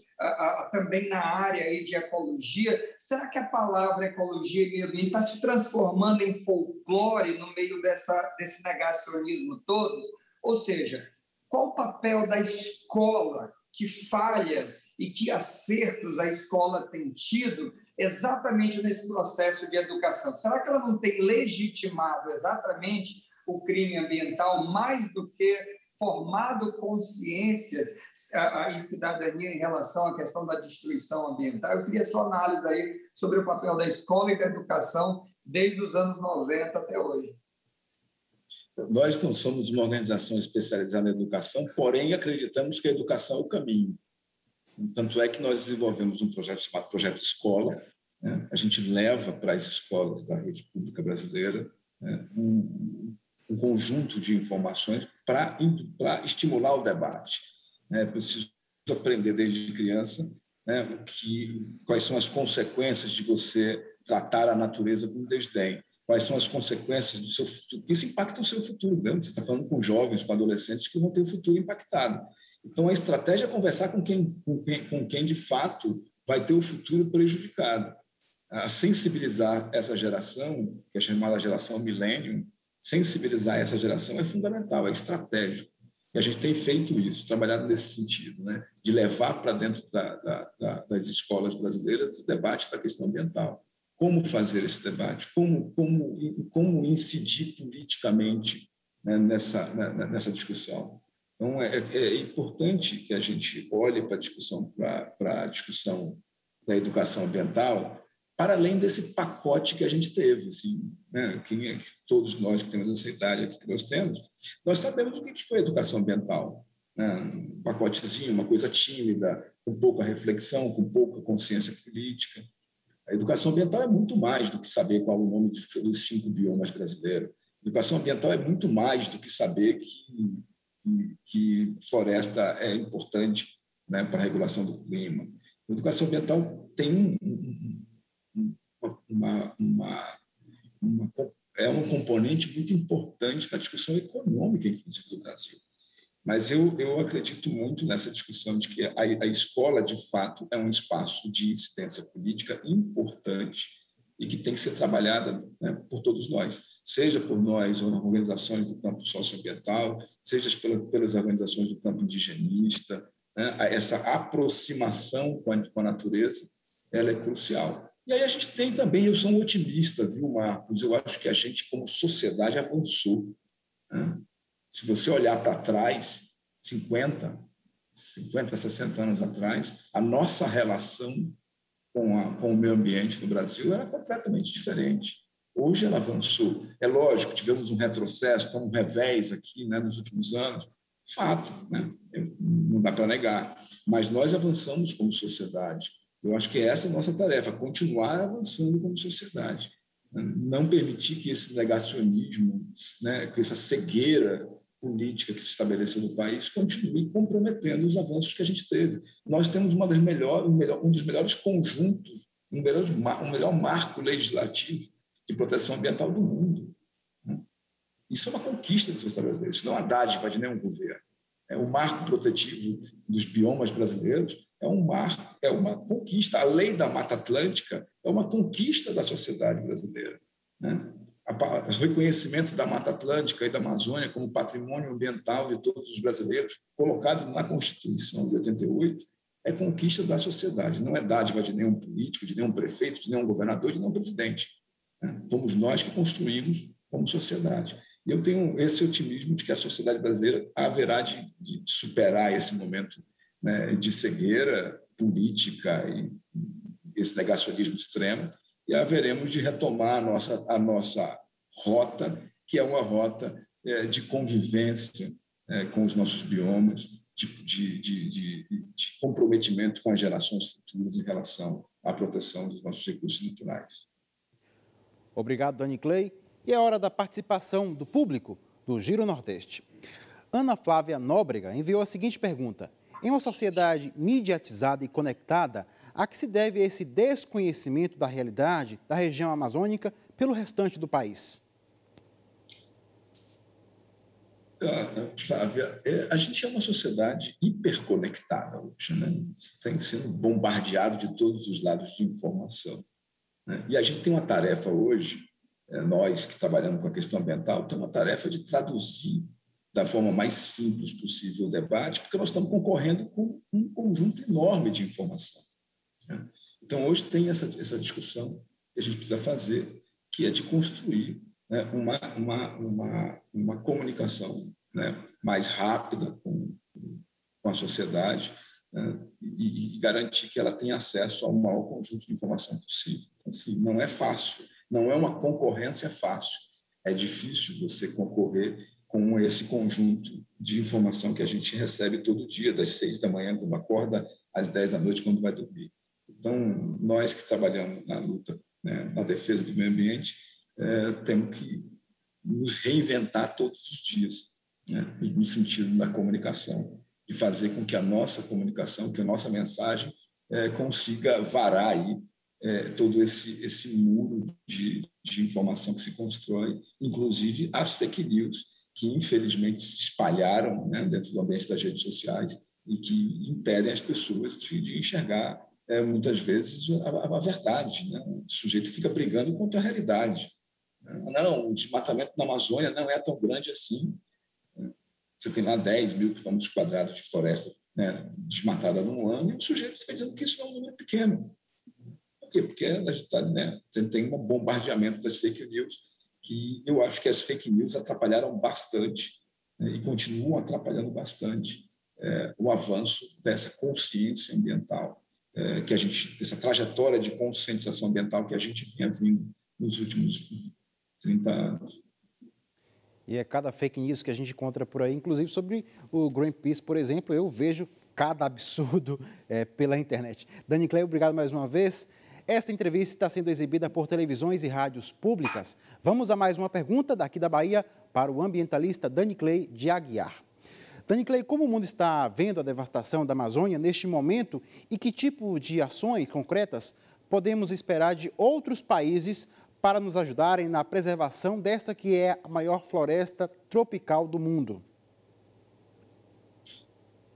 também na área aí de ecologia. Será que a palavra ecologia e meio ambiente está se transformando em folclore no meio desse negacionismo todo? Ou seja, qual o papel da escola? Que falhas e que acertos a escola tem tido exatamente nesse processo de educação? Será que ela não tem legitimado exatamente o crime ambiental mais do que formado consciências e cidadania em relação à questão da destruição ambiental? Eu queria sua análise aí sobre o papel da escola e da educação desde os anos 90 até hoje. Nós não somos uma organização especializada na educação, porém acreditamos que a educação é o caminho. Tanto é que nós desenvolvemos um projeto chamado Projeto Escola, né? A gente leva para as escolas da rede pública brasileira, né, um conjunto de informações para estimular o debate. É preciso aprender desde criança, né, quais são as consequências de você tratar a natureza com desdém. Quais são as consequências do seu futuro? Porque isso impacta o seu futuro, né? Você está falando com jovens, com adolescentes que vão ter o futuro impactado. Então, a estratégia é conversar com quem de fato vai ter o futuro prejudicado. A sensibilizar essa geração, que é chamada geração millennium, sensibilizar essa geração é fundamental, é estratégico. E a gente tem feito isso, trabalhado nesse sentido, né? De levar para dentro das escolas brasileiras o debate da questão ambiental. Como fazer esse debate, como incidir politicamente, né, nessa discussão. Então, é importante que a gente olhe para a discussão da educação ambiental para além desse pacote que a gente teve. Assim, né, todos nós que temos essa idade aqui que nós temos, nós sabemos o que foi a educação ambiental. Né? Um pacotezinho, uma coisa tímida, com pouca reflexão, com pouca consciência política. A educação ambiental é muito mais do que saber qual o nome dos 5 biomas brasileiros. A educação ambiental é muito mais do que saber que floresta é importante, né, para a regulação do clima. A educação ambiental tem um componente muito importante na discussão econômica, inclusive, do Brasil. Mas eu acredito muito nessa discussão de que a escola, de fato, é um espaço de incidência política importante e que tem que ser trabalhada, né, por todos nós, seja por nós ou nas organizações do campo socioambiental, seja pelas organizações do campo indigenista, né? Essa aproximação com a natureza, ela é crucial. E aí a gente tem também, eu sou um otimista, viu, Marcos? Eu acho que a gente, como sociedade, avançou, né? Se você olhar para trás, 50, 60 anos atrás, a nossa relação com o meio ambiente no Brasil era completamente diferente. Hoje ela avançou. É lógico, tivemos um retrocesso, um revés aqui, né, nos últimos anos. Fato, né? Não dá para negar. Mas nós avançamos como sociedade. Eu acho que essa é a nossa tarefa, continuar avançando como sociedade. Não permitir que esse negacionismo, né, que essa cegueira política que se estabeleceu no país continue comprometendo os avanços que a gente teve. Nós temos um dos melhores conjuntos, um melhor marco legislativo de proteção ambiental do mundo. Isso é uma conquista da sociedade brasileira, isso não é uma dádiva de nenhum governo. O marco protetivo dos biomas brasileiros é uma conquista. A lei da Mata Atlântica é uma conquista da sociedade brasileira, né? O reconhecimento da Mata Atlântica e da Amazônia como patrimônio ambiental de todos os brasileiros, colocado na Constituição de 88, é conquista da sociedade, não é dádiva de nenhum político, de nenhum prefeito, de nenhum governador, de nenhum presidente. Fomos nós que construímos como sociedade. E eu tenho esse otimismo de que a sociedade brasileira haverá de superar esse momento, né, de cegueira política e esse negacionismo extremo, e haveremos de retomar a nossa rota, que é uma rota de convivência com os nossos biomas, de comprometimento com as gerações futuras em relação à proteção dos nossos recursos naturais. Obrigado, Dani Clay. E é hora da participação do público do Giro Nordeste. Ana Flávia Nóbrega enviou a seguinte pergunta: em uma sociedade mediatizada e conectada, a que se deve esse desconhecimento da realidade da região amazônica pelo restante do país? Flávia, a gente é uma sociedade hiperconectada hoje, né? Tem sido bombardeado de todos os lados de informação, né? E a gente tem uma tarefa hoje, nós que trabalhamos com a questão ambiental, tem uma tarefa de traduzir da forma mais simples possível o debate, porque nós estamos concorrendo com um conjunto enorme de informação, né? Então, hoje tem essa discussão que a gente precisa fazer, que é de construir, né, uma comunicação, né, mais rápida com a sociedade, né, e garantir que ela tenha acesso ao maior conjunto de informação possível. Então, assim, não é fácil, não é uma concorrência fácil. É difícil você concorrer com esse conjunto de informação que a gente recebe todo dia, das 6 da manhã, quando acorda, às 10 da noite, quando vai dormir. Então, nós que trabalhamos na luta, né, na defesa do meio ambiente, temos que nos reinventar todos os dias, né, no sentido da comunicação, de fazer com que a nossa comunicação, que a nossa mensagem consiga varar aí todo esse muro de informação que se constrói, inclusive as fake news, que infelizmente se espalharam, né, dentro do ambiente das redes sociais e que impedem as pessoas de enxergar muitas vezes a verdade, né? O sujeito fica brigando contra a realidade. Não, o desmatamento na Amazônia não é tão grande assim. Você tem lá 10 mil quilômetros quadrados de floresta, né, desmatada num ano, e o sujeito fica dizendo que isso é um número pequeno. Por quê? Porque a gente tem um bombardeamento das fake news, que eu acho que as fake news atrapalharam bastante, né, e continuam atrapalhando bastante o avanço dessa consciência ambiental, que a gente, essa trajetória de conscientização ambiental que a gente vinha vindo nos últimos 30 anos. E é cada fake news que a gente encontra por aí, inclusive sobre o Greenpeace, por exemplo, eu vejo cada absurdo pela internet. Dani Clay, obrigado mais uma vez. Esta entrevista está sendo exibida por televisões e rádios públicas. Vamos a mais uma pergunta daqui da Bahia para o ambientalista Dani Clay de Aguiar. Dani Clay, como o mundo está vendo a devastação da Amazônia neste momento e que tipo de ações concretas podemos esperar de outros países para nos ajudarem na preservação desta que é a maior floresta tropical do mundo?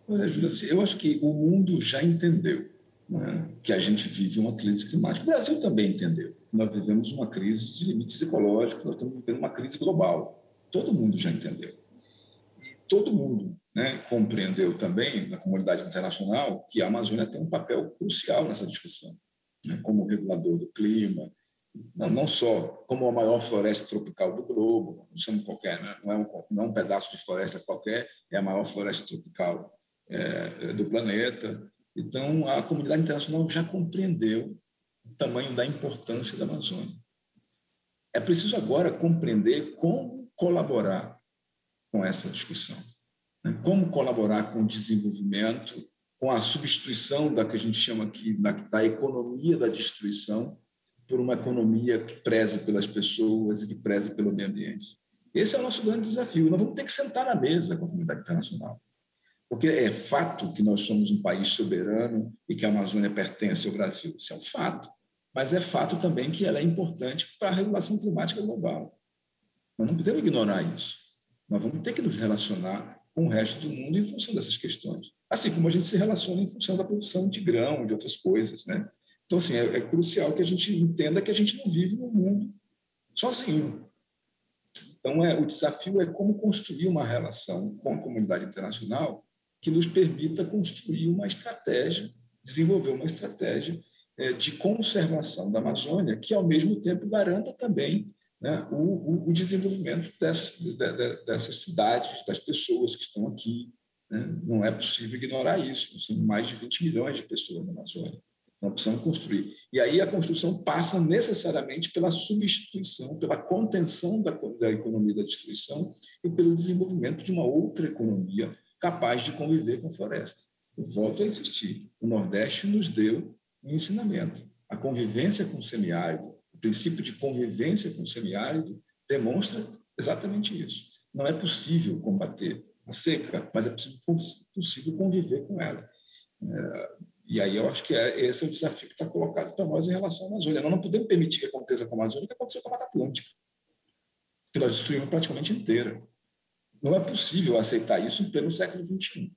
Olha, Júlia, eu acho que o mundo já entendeu, né, que a gente vive uma crise climática. O Brasil também entendeu. Nós vivemos uma crise de limites ecológicos, nós estamos vivendo uma crise global. Todo mundo já entendeu. E todo mundo, né, compreendeu também, na comunidade internacional, que a Amazônia tem um papel crucial nessa discussão, né, como regulador do clima, não só como a maior floresta tropical do globo, não somos qualquer, né? Não é um pedaço de floresta qualquer, é a maior floresta tropical do planeta. Então, a comunidade internacional já compreendeu o tamanho da importância da Amazônia. É preciso agora compreender como colaborar com essa discussão, né? Como colaborar com o desenvolvimento, com a substituição da que a gente chama aqui da economia da destruição, por uma economia que preze pelas pessoas e que preze pelo meio ambiente. Esse é o nosso grande desafio. Nós vamos ter que sentar na mesa com a comunidade internacional, porque é fato que nós somos um país soberano e que a Amazônia pertence ao Brasil. Isso é um fato. Mas é fato também que ela é importante para a regulação climática global. Nós não podemos ignorar isso. Nós vamos ter que nos relacionar com o resto do mundo em função dessas questões. Assim como a gente se relaciona em função da produção de grão, de outras coisas, né? Então, assim, é crucial que a gente entenda que a gente não vive no mundo sozinho. Então, o desafio é como construir uma relação com a comunidade internacional que nos permita construir uma estratégia, desenvolver uma estratégia de conservação da Amazônia, que, ao mesmo tempo, garanta também, né, o desenvolvimento dessas cidades, das pessoas que estão aqui, né? Não é possível ignorar isso. São mais de 20 milhões de pessoas na Amazônia. Nós precisamos construir. E aí a construção passa necessariamente pela substituição, pela contenção da economia da destruição e pelo desenvolvimento de uma outra economia capaz de conviver com a floresta. Eu volto a insistir, o Nordeste nos deu um ensinamento. A convivência com o semiárido, o princípio de convivência com o semiárido demonstra exatamente isso. Não é possível combater a seca, mas é possível conviver com ela. E aí eu acho que esse é o desafio que está colocado para nós em relação à Amazônia. Nós não podemos permitir que aconteça com a Amazônia o que aconteceu com a Mata Atlântica, que nós destruímos praticamente inteira. Não é possível aceitar isso em pleno século XXI.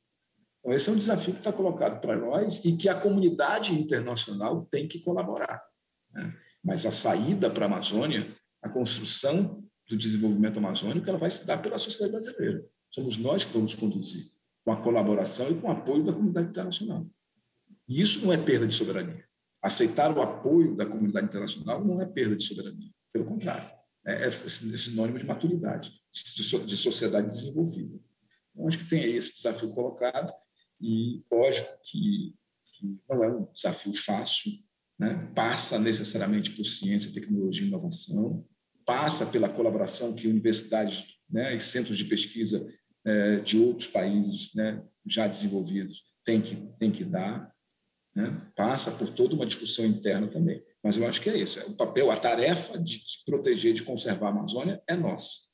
Então, esse é um desafio que está colocado para nós e que a comunidade internacional tem que colaborar, né? Mas a saída para a Amazônia, a construção do desenvolvimento amazônico, ela vai se dar pela sociedade brasileira. Somos nós que vamos conduzir, com a colaboração e com o apoio da comunidade internacional. E isso não é perda de soberania. Aceitar o apoio da comunidade internacional não é perda de soberania. Pelo contrário, é sinônimo de maturidade, de sociedade desenvolvida. Então, acho que tem aí esse desafio colocado e, lógico, que não é um desafio fácil, né? Passa necessariamente por ciência, tecnologia e inovação, passa pela colaboração que universidades, né, e centros de pesquisa de outros países, né, já desenvolvidos têm que dar, né? Passa por toda uma discussão interna também. Mas eu acho que é isso. O papel, a tarefa de proteger, de conservar a Amazônia é nossa.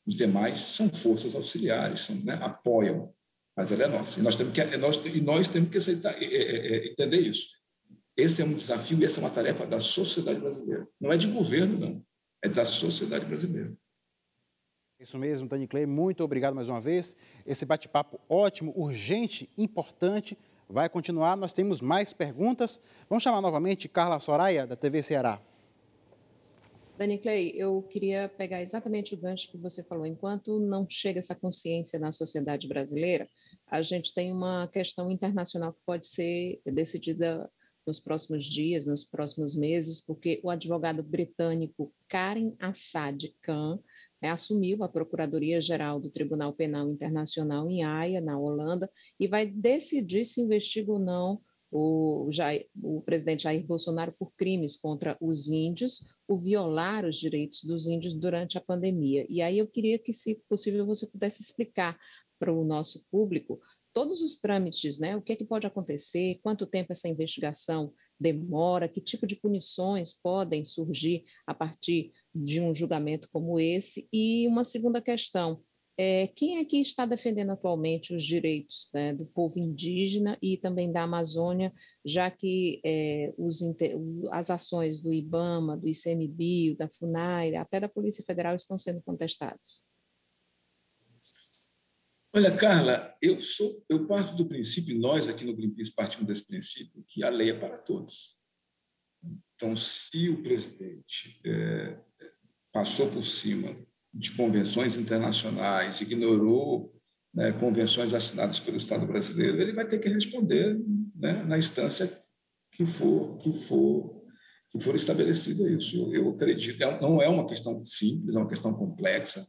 Os demais são forças auxiliares, né, apoiam, mas ela é nossa. E nós temos que aceitar, entender isso. Esse é um desafio e essa é uma tarefa da sociedade brasileira. Não é de governo, não. É da sociedade brasileira. Isso mesmo, Dani Clay. Muito obrigado mais uma vez. Esse bate-papo ótimo, urgente, importante, vai continuar. Nós temos mais perguntas. Vamos chamar novamente Carla Soraya, da TV Ceará. Dani Clay, eu queria pegar exatamente o gancho que você falou. Enquanto não chega essa consciência na sociedade brasileira, a gente tem uma questão internacional que pode ser decidida nos próximos dias, nos próximos meses, porque o advogado britânico Karim Assad Khan assumiu a Procuradoria-Geral do Tribunal Penal Internacional em Haia, na Holanda, e vai decidir se investiga ou não o presidente Jair Bolsonaro por crimes contra os índios, o violar os direitos dos índios durante a pandemia. E aí eu queria que, se possível, você pudesse explicar para o nosso público todos os trâmites, né? O que é que pode acontecer, quanto tempo essa investigação demora, que tipo de punições podem surgir a partir de um julgamento como esse. E uma segunda questão, quem é que está defendendo atualmente os direitos, né, do povo indígena e também da Amazônia, já que as ações do IBAMA, do ICMBio, da FUNAI, até da Polícia Federal estão sendo contestados? Olha, Carla, eu parto do princípio, nós aqui no Greenpeace partimos desse princípio, que a lei é para todos. Então, se o presidente passou por cima de convenções internacionais, ignorou, né, convenções assinadas pelo Estado brasileiro, ele vai ter que responder, né, na instância que for estabelecida isso. Eu acredito, não é uma questão simples, é uma questão complexa,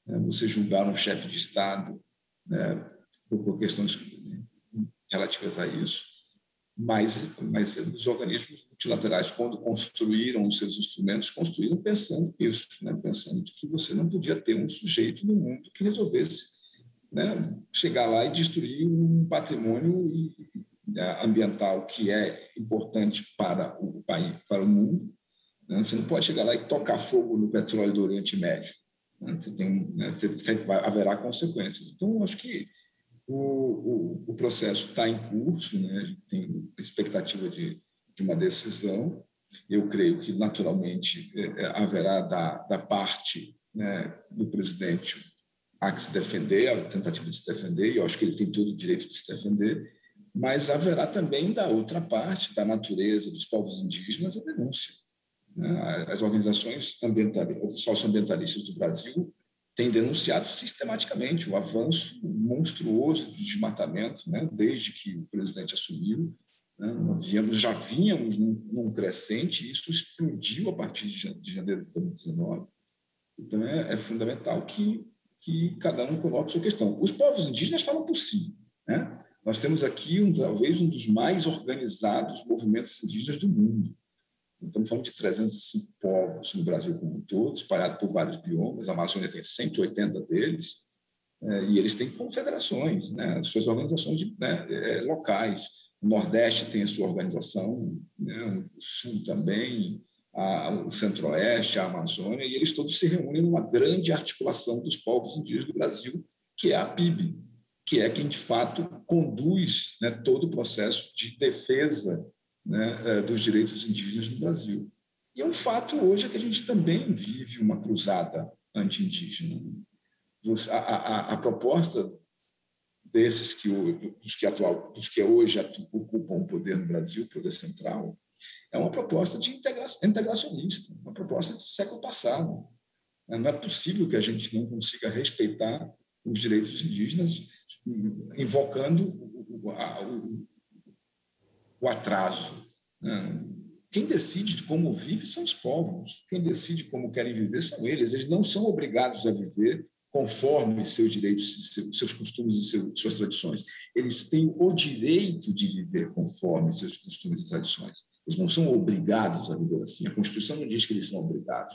né, você julgar um chefe de Estado, né, por questões relativas a isso, mas os organismos multilaterais, quando construíram os seus instrumentos, construíram pensando nisso, né, pensando que você não podia ter um sujeito no mundo que resolvesse, né, chegar lá e destruir um patrimônio ambiental que é importante para o país, para o mundo, né? Você não pode chegar lá e tocar fogo no petróleo do Oriente Médio. Haverá consequências. Então, acho que o processo está em curso, né? A gente tem expectativa de uma decisão. Eu creio que, naturalmente, haverá da parte, né, do presidente a que se defender, a tentativa de se defender, e eu acho que ele tem todo o direito de se defender, mas haverá também da outra parte, da natureza dos povos indígenas, a denúncia. As organizações socioambientalistas do Brasil têm denunciado sistematicamente o avanço monstruoso do desmatamento, né, desde que o presidente assumiu. Né, já vínhamos num crescente e isso explodiu a partir de janeiro de 2019. Então, é fundamental que cada um coloque sua questão. Os povos indígenas falam por si, né? Nós temos aqui talvez um dos mais organizados movimentos indígenas do mundo. Estamos falando de 305 povos no Brasil como um todo, espalhados por vários biomas. A Amazônia tem 180 deles, e eles têm confederações, né, suas organizações locais. O Nordeste tem a sua organização, né, o Sul também, o Centro-Oeste, a Amazônia, e eles todos se reúnem numa grande articulação dos povos indígenas do Brasil, que é a PIB, que é quem, de fato, conduz, né, todo o processo de defesa, né, dos direitos indígenas no Brasil. E é um fato hoje que a gente também vive uma cruzada anti-indígena. a proposta desses dos que hoje ocupam o poder no Brasil, o poder central, é uma proposta de integracionista, uma proposta do século passado. Não é possível que a gente não consiga respeitar os direitos indígenas invocando o atraso. Quem decide de como vive são os povos. Quem decide como querem viver são eles. Eles não são obrigados a viver conforme seus direitos, seus costumes e suas tradições. Eles têm o direito de viver conforme seus costumes e tradições. Eles não são obrigados a viver assim. A Constituição não diz que eles são obrigados.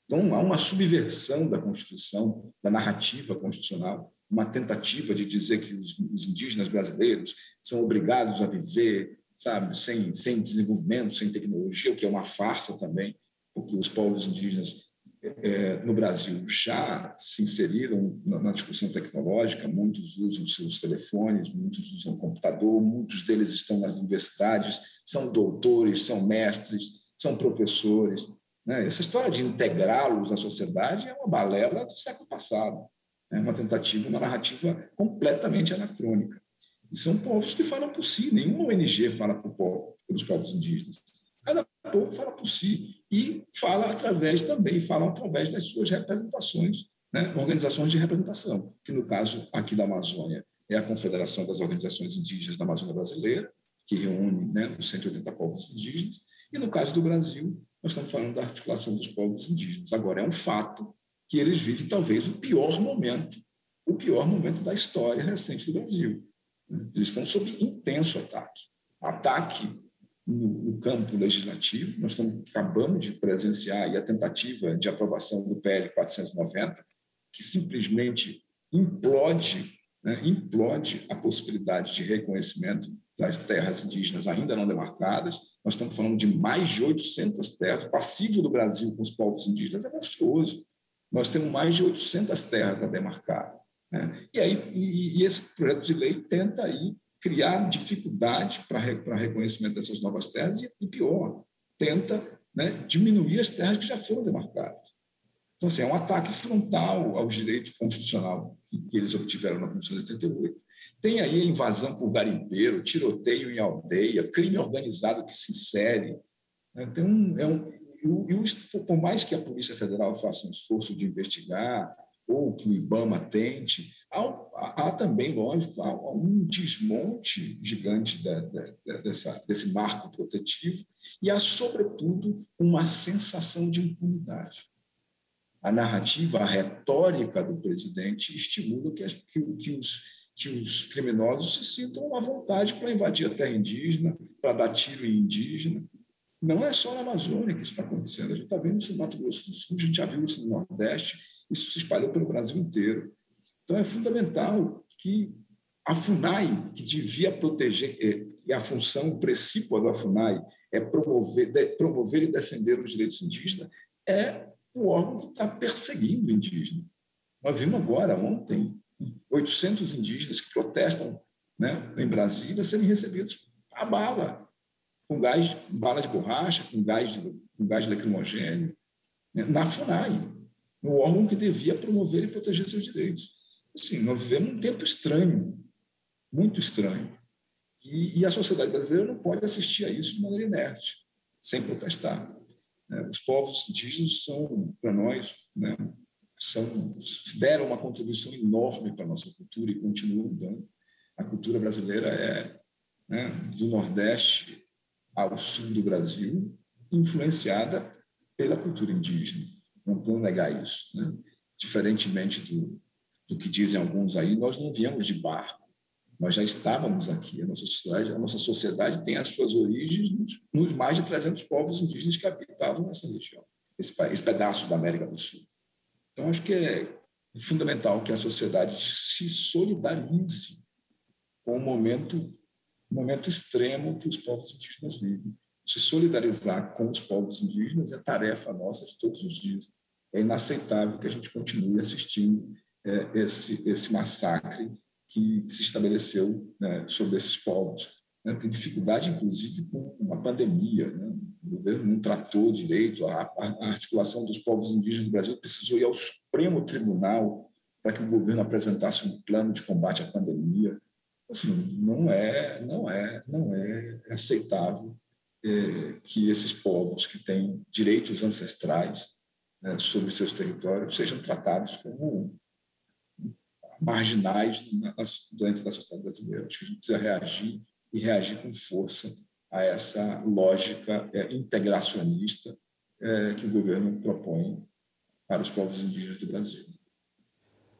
Então, há uma subversão da Constituição, da narrativa constitucional, uma tentativa de dizer que os indígenas brasileiros são obrigados a viver, sabe, sem desenvolvimento, sem tecnologia, o que é uma farsa também, porque os povos indígenas no Brasil já se inseriram na discussão tecnológica, muitos usam seus telefones, muitos usam computador, muitos deles estão nas universidades, são doutores, são mestres, são professores. Essa história de integrá-los à sociedade é uma balela do século passado, é uma tentativa, uma narrativa completamente anacrônica. E são povos que falam por si, nenhuma ONG fala pelos povos indígenas. Cada povo fala por si e falam através das suas representações, organizações de representação, que no caso aqui da Amazônia é a Confederação das Organizações Indígenas da Amazônia Brasileira, que reúne os 180 povos indígenas, e no caso do Brasil, nós estamos falando da articulação dos povos indígenas. Agora, é um fato que eles vivem talvez o pior momento da história recente do Brasil. Eles estão sob intenso ataque no campo legislativo. Nós acabamos de presenciar a tentativa de aprovação do PL 490, que simplesmente implode a possibilidade de reconhecimento das terras indígenas ainda não demarcadas. Nós estamos falando de mais de 800 terras. O passivo do Brasil com os povos indígenas é monstruoso. Nós temos mais de 800 terras a demarcar. E esse projeto de lei tenta aí criar dificuldade para reconhecimento dessas novas terras e pior, tenta diminuir as terras que já foram demarcadas. Então, assim, é um ataque frontal ao direito constitucional que eles obtiveram na Constituição de 88. Tem aí a invasão por garimpeiro, tiroteio em aldeia, crime organizado que se insere. Por mais que a Polícia Federal faça um esforço de investigar, ou que o IBAMA tente, há também, lógico, há um desmonte gigante desse marco protetivo e há, sobretudo, uma sensação de impunidade. A narrativa, a retórica do presidente estimula que os criminosos se sintam à vontade para invadir a terra indígena, para dar tiro em indígena. Não é só na Amazônia que isso está acontecendo. A gente está vendo isso no Mato Grosso do Sul, a gente já viu isso no Nordeste, isso se espalhou pelo Brasil inteiro. Então, é fundamental que a FUNAI, que devia proteger, e a função principal da FUNAI é promover e defender os direitos indígenas, é o órgão que está perseguindo o indígena. Nós vimos agora, ontem, 800 indígenas que protestam em Brasília serem recebidos a bala, com bala de borracha, com gás lacrimogêneo, na FUNAI, no órgão que devia promover e proteger seus direitos. Assim, nós vivemos um tempo estranho, muito estranho, e a sociedade brasileira não pode assistir a isso de maneira inerte, sem protestar. Os povos indígenas são, para nós, deram uma contribuição enorme para a nossa cultura e continuam dando. A cultura brasileira é do Nordeste ao sul do Brasil, influenciada pela cultura indígena. Não podemos negar isso. Diferentemente do que dizem alguns aí, nós não viemos de barco. Nós já estávamos aqui. A nossa sociedade tem as suas origens nos mais de 300 povos indígenas que habitavam nessa região, esse pedaço da América do Sul. Então, acho que é fundamental que a sociedade se solidarize com o momento extremo que os povos indígenas vivem. Se solidarizar com os povos indígenas é tarefa nossa de todos os dias. É inaceitável que a gente continue assistindo esse massacre que se estabeleceu sobre esses povos. Tem dificuldade, inclusive, com uma pandemia. O governo não tratou direito, a articulação dos povos indígenas do Brasil precisou ir ao Supremo Tribunal para que o governo apresentasse um plano de combate à pandemia. Assim, não é aceitável que esses povos que têm direitos ancestrais, né, sobre seus territórios sejam tratados como marginais dentro da sociedade brasileira. Acho que a gente precisa reagir e reagir com força a essa lógica integracionista que o governo propõe para os povos indígenas do Brasil.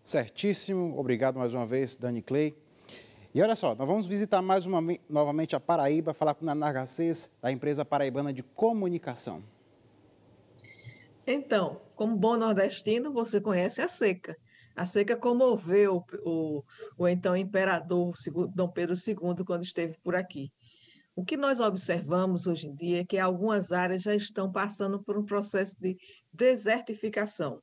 Certíssimo. Obrigado mais uma vez, Dani Clay. E olha só, nós vamos visitar novamente a Paraíba, falar com o Naná Garcês, da empresa paraibana de comunicação. Então, como bom nordestino, você conhece a seca. A seca comoveu o então imperador Dom Pedro II quando esteve por aqui. O que nós observamos hoje em dia é que algumas áreas já estão passando por um processo de desertificação.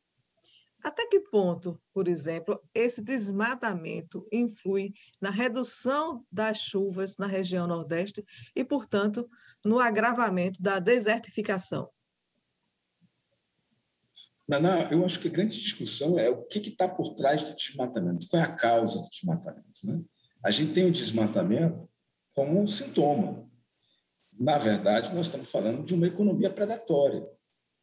Até que ponto, por exemplo, esse desmatamento influi na redução das chuvas na região Nordeste e, portanto, no agravamento da desertificação? Naná, eu acho que a grande discussão é o que está por trás do desmatamento, qual é a causa do desmatamento, né? A gente tem o desmatamento como um sintoma. Na verdade, nós estamos falando de uma economia predatória,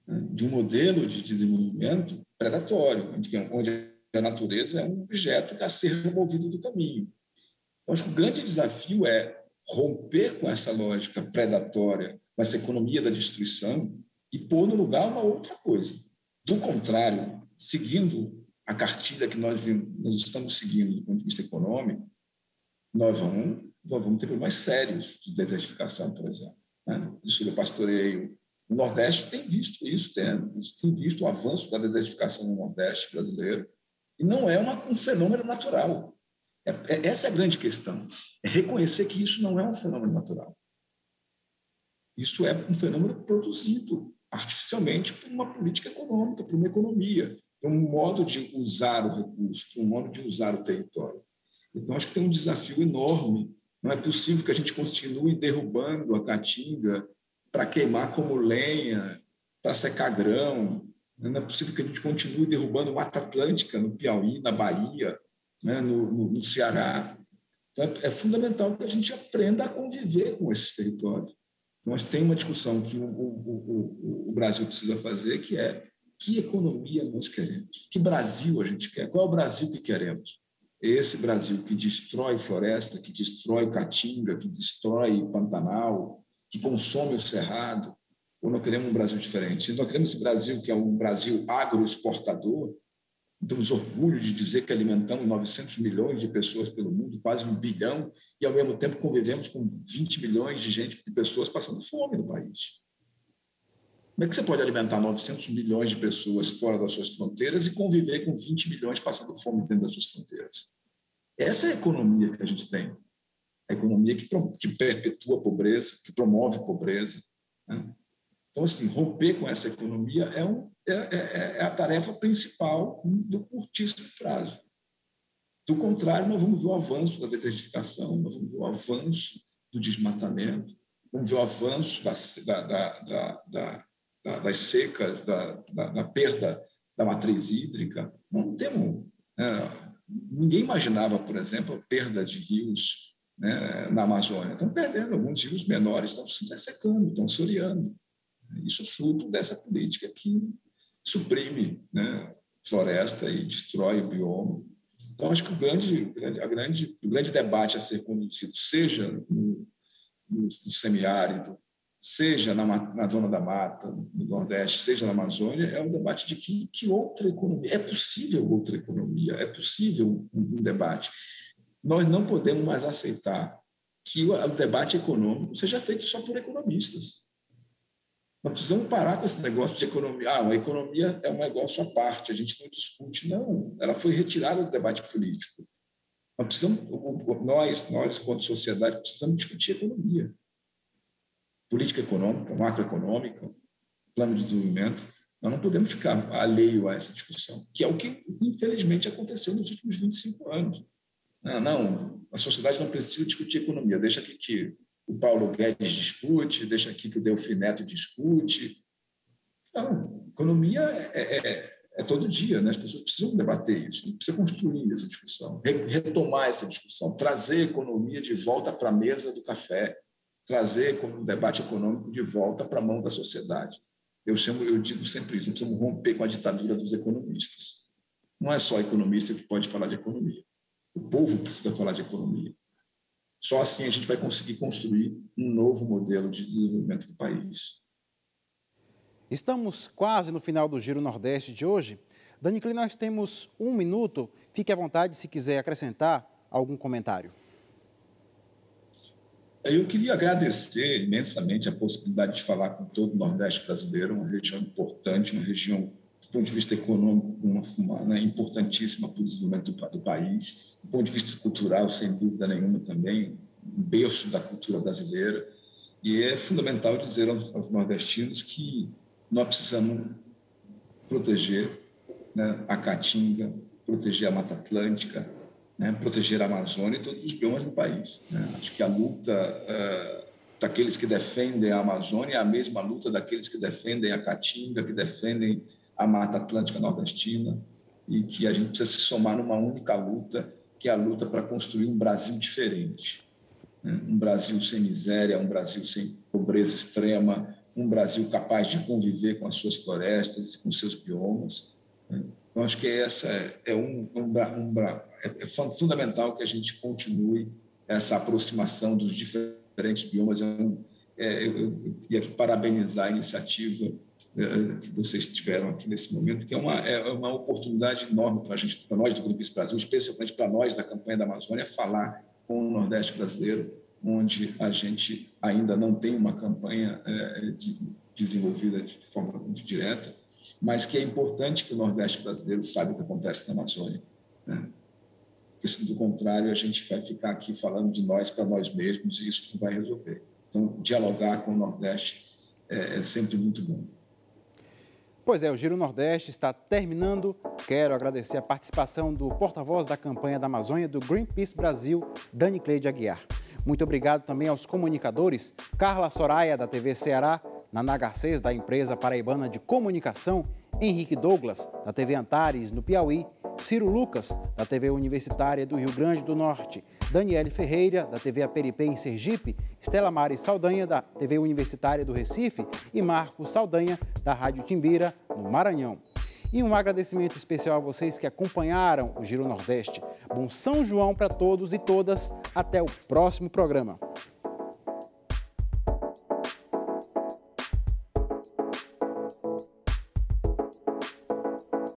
né? De um modelo de desenvolvimento predatório, onde a natureza é um objeto a ser removido do caminho. Então, acho que o grande desafio é romper com essa lógica predatória, com essa economia da destruição e pôr no lugar uma outra coisa. Do contrário, seguindo a cartilha que nós estamos seguindo do ponto de vista econômico, nós vamos ter problemas sérios de desertificação, por exemplo, né? De sobrepastoreio. O Nordeste tem visto isso, tem visto o avanço da desertificação no Nordeste brasileiro, e não é um fenômeno natural. Essa é a grande questão, é reconhecer que isso não é um fenômeno natural. Isso é um fenômeno produzido artificialmente por uma política econômica, por uma economia, por um modo de usar o recurso, por um modo de usar o território. Então, acho que tem um desafio enorme. Não é possível que a gente continue derrubando a caatinga para queimar como lenha, para secar grão. Não é possível que a gente continue derrubando Mata Atlântica no Piauí, na Bahia, né, no Ceará. Então, é fundamental que a gente aprenda a conviver com esses territórios. Nós temos uma discussão que o Brasil precisa fazer, que é: que economia nós queremos? Que Brasil a gente quer? Qual é o Brasil que queremos? Esse Brasil que destrói floresta, que destrói caatinga, que destrói Pantanal, que consome o cerrado, ou nós queremos um Brasil diferente? Nós queremos esse Brasil que é um Brasil agroexportador. Temos orgulho de dizer que alimentamos 900 milhões de pessoas pelo mundo, quase 1 bilhão, e, ao mesmo tempo, convivemos com 20 milhões de pessoas passando fome no país. Como é que você pode alimentar 900 milhões de pessoas fora das suas fronteiras e conviver com 20 milhões passando fome dentro das suas fronteiras? Essa é a economia que a gente tem. A economia que perpetua a pobreza, que promove a pobreza, né? Então, assim, romper com essa economia é a tarefa principal do curtíssimo prazo. Do contrário, nós vamos ver o avanço da desertificação, nós vamos ver o avanço do desmatamento, vamos ver o avanço das secas, da perda da matriz hídrica. Não temos... ninguém imaginava, por exemplo, a perda de rios, né, na Amazônia. Estão perdendo, alguns rios menores estão se secando, estão se oriando. Isso é fruto dessa política que suprime, né, floresta e destrói o bioma. Então, acho que o grande debate a ser conduzido, seja no semiárido, seja na zona da mata, no Nordeste, seja na Amazônia, é um debate de que outra economia. É possível outra economia, é possível um debate. Nós não podemos mais aceitar que o debate econômico seja feito só por economistas. Nós precisamos parar com esse negócio de economia. A economia é um negócio à parte, a gente não discute. Não, ela foi retirada do debate político. Nós, enquanto sociedade, precisamos discutir economia. Política econômica, macroeconômica, plano de desenvolvimento. Nós não podemos ficar alheio a essa discussão, que é o que, infelizmente, aconteceu nos últimos 25 anos. Não, a sociedade não precisa discutir economia, deixa aqui que o Paulo Guedes discute, deixa aqui que o Delfim Neto discute. Não, economia é todo dia, né? As pessoas precisam debater isso, precisa construir essa discussão, retomar essa discussão, trazer a economia de volta para a mesa do café, trazer o debate econômico de volta para a mão da sociedade. Eu digo sempre isso, nós precisamos romper com a ditadura dos economistas. Não é só economista que pode falar de economia. O povo precisa falar de economia. Só assim a gente vai conseguir construir um novo modelo de desenvolvimento do país. Estamos quase no final do Giro Nordeste de hoje. Danicley, nós temos 1 minuto. Fique à vontade se quiser acrescentar algum comentário. Eu queria agradecer imensamente a possibilidade de falar com todo o Nordeste brasileiro, uma região importante, uma região, do ponto de vista econômico, importantíssima para o desenvolvimento do país, do ponto de vista cultural, sem dúvida nenhuma também, um berço da cultura brasileira. E é fundamental dizer aos nordestinos que nós precisamos proteger, né, a Caatinga, proteger a Mata Atlântica, né, proteger a Amazônia e todos os biomas do país. Né? Acho que a luta daqueles que defendem a Amazônia é a mesma luta daqueles que defendem a Caatinga, que defendem a Mata Atlântica nordestina, e que a gente precisa se somar numa única luta, que é a luta para construir um Brasil diferente. Né? Um Brasil sem miséria, um Brasil sem pobreza extrema, um Brasil capaz de conviver com as suas florestas e com seus biomas. Né? Então, acho que essa é fundamental que a gente continue essa aproximação dos diferentes biomas. Eu queria aqui parabenizar a iniciativa que vocês tiveram aqui nesse momento, que é uma oportunidade enorme para a gente, para nós do Greenpeace Brasil, especialmente para nós da campanha da Amazônia, falar com o Nordeste brasileiro, onde a gente ainda não tem uma campanha desenvolvida de forma muito direta, mas que é importante que o Nordeste brasileiro saiba o que acontece na Amazônia. Né? Porque, se do contrário, a gente vai ficar aqui falando de nós para nós mesmos e isso não vai resolver. Então, dialogar com o Nordeste é sempre muito bom. Pois é, o Giro Nordeste está terminando. Quero agradecer a participação do porta-voz da campanha da Amazônia do Greenpeace Brasil, Danicley de Aguiar. Muito obrigado também aos comunicadores, Carla Soraya, da TV Ceará, Naná Garcês, da empresa paraibana de comunicação, Henrique Douglas, da TV Antares, no Piauí, Ciro Lucas, da TV Universitária do Rio Grande do Norte, Daniele Ferreira, da TV Aperipê, em Sergipe, Estela Maris Saldanha, da TV Universitária do Recife e Marcos Saldanha, da Rádio Timbira, no Maranhão. E um agradecimento especial a vocês que acompanharam o Giro Nordeste. Bom São João para todos e todas. Até o próximo programa.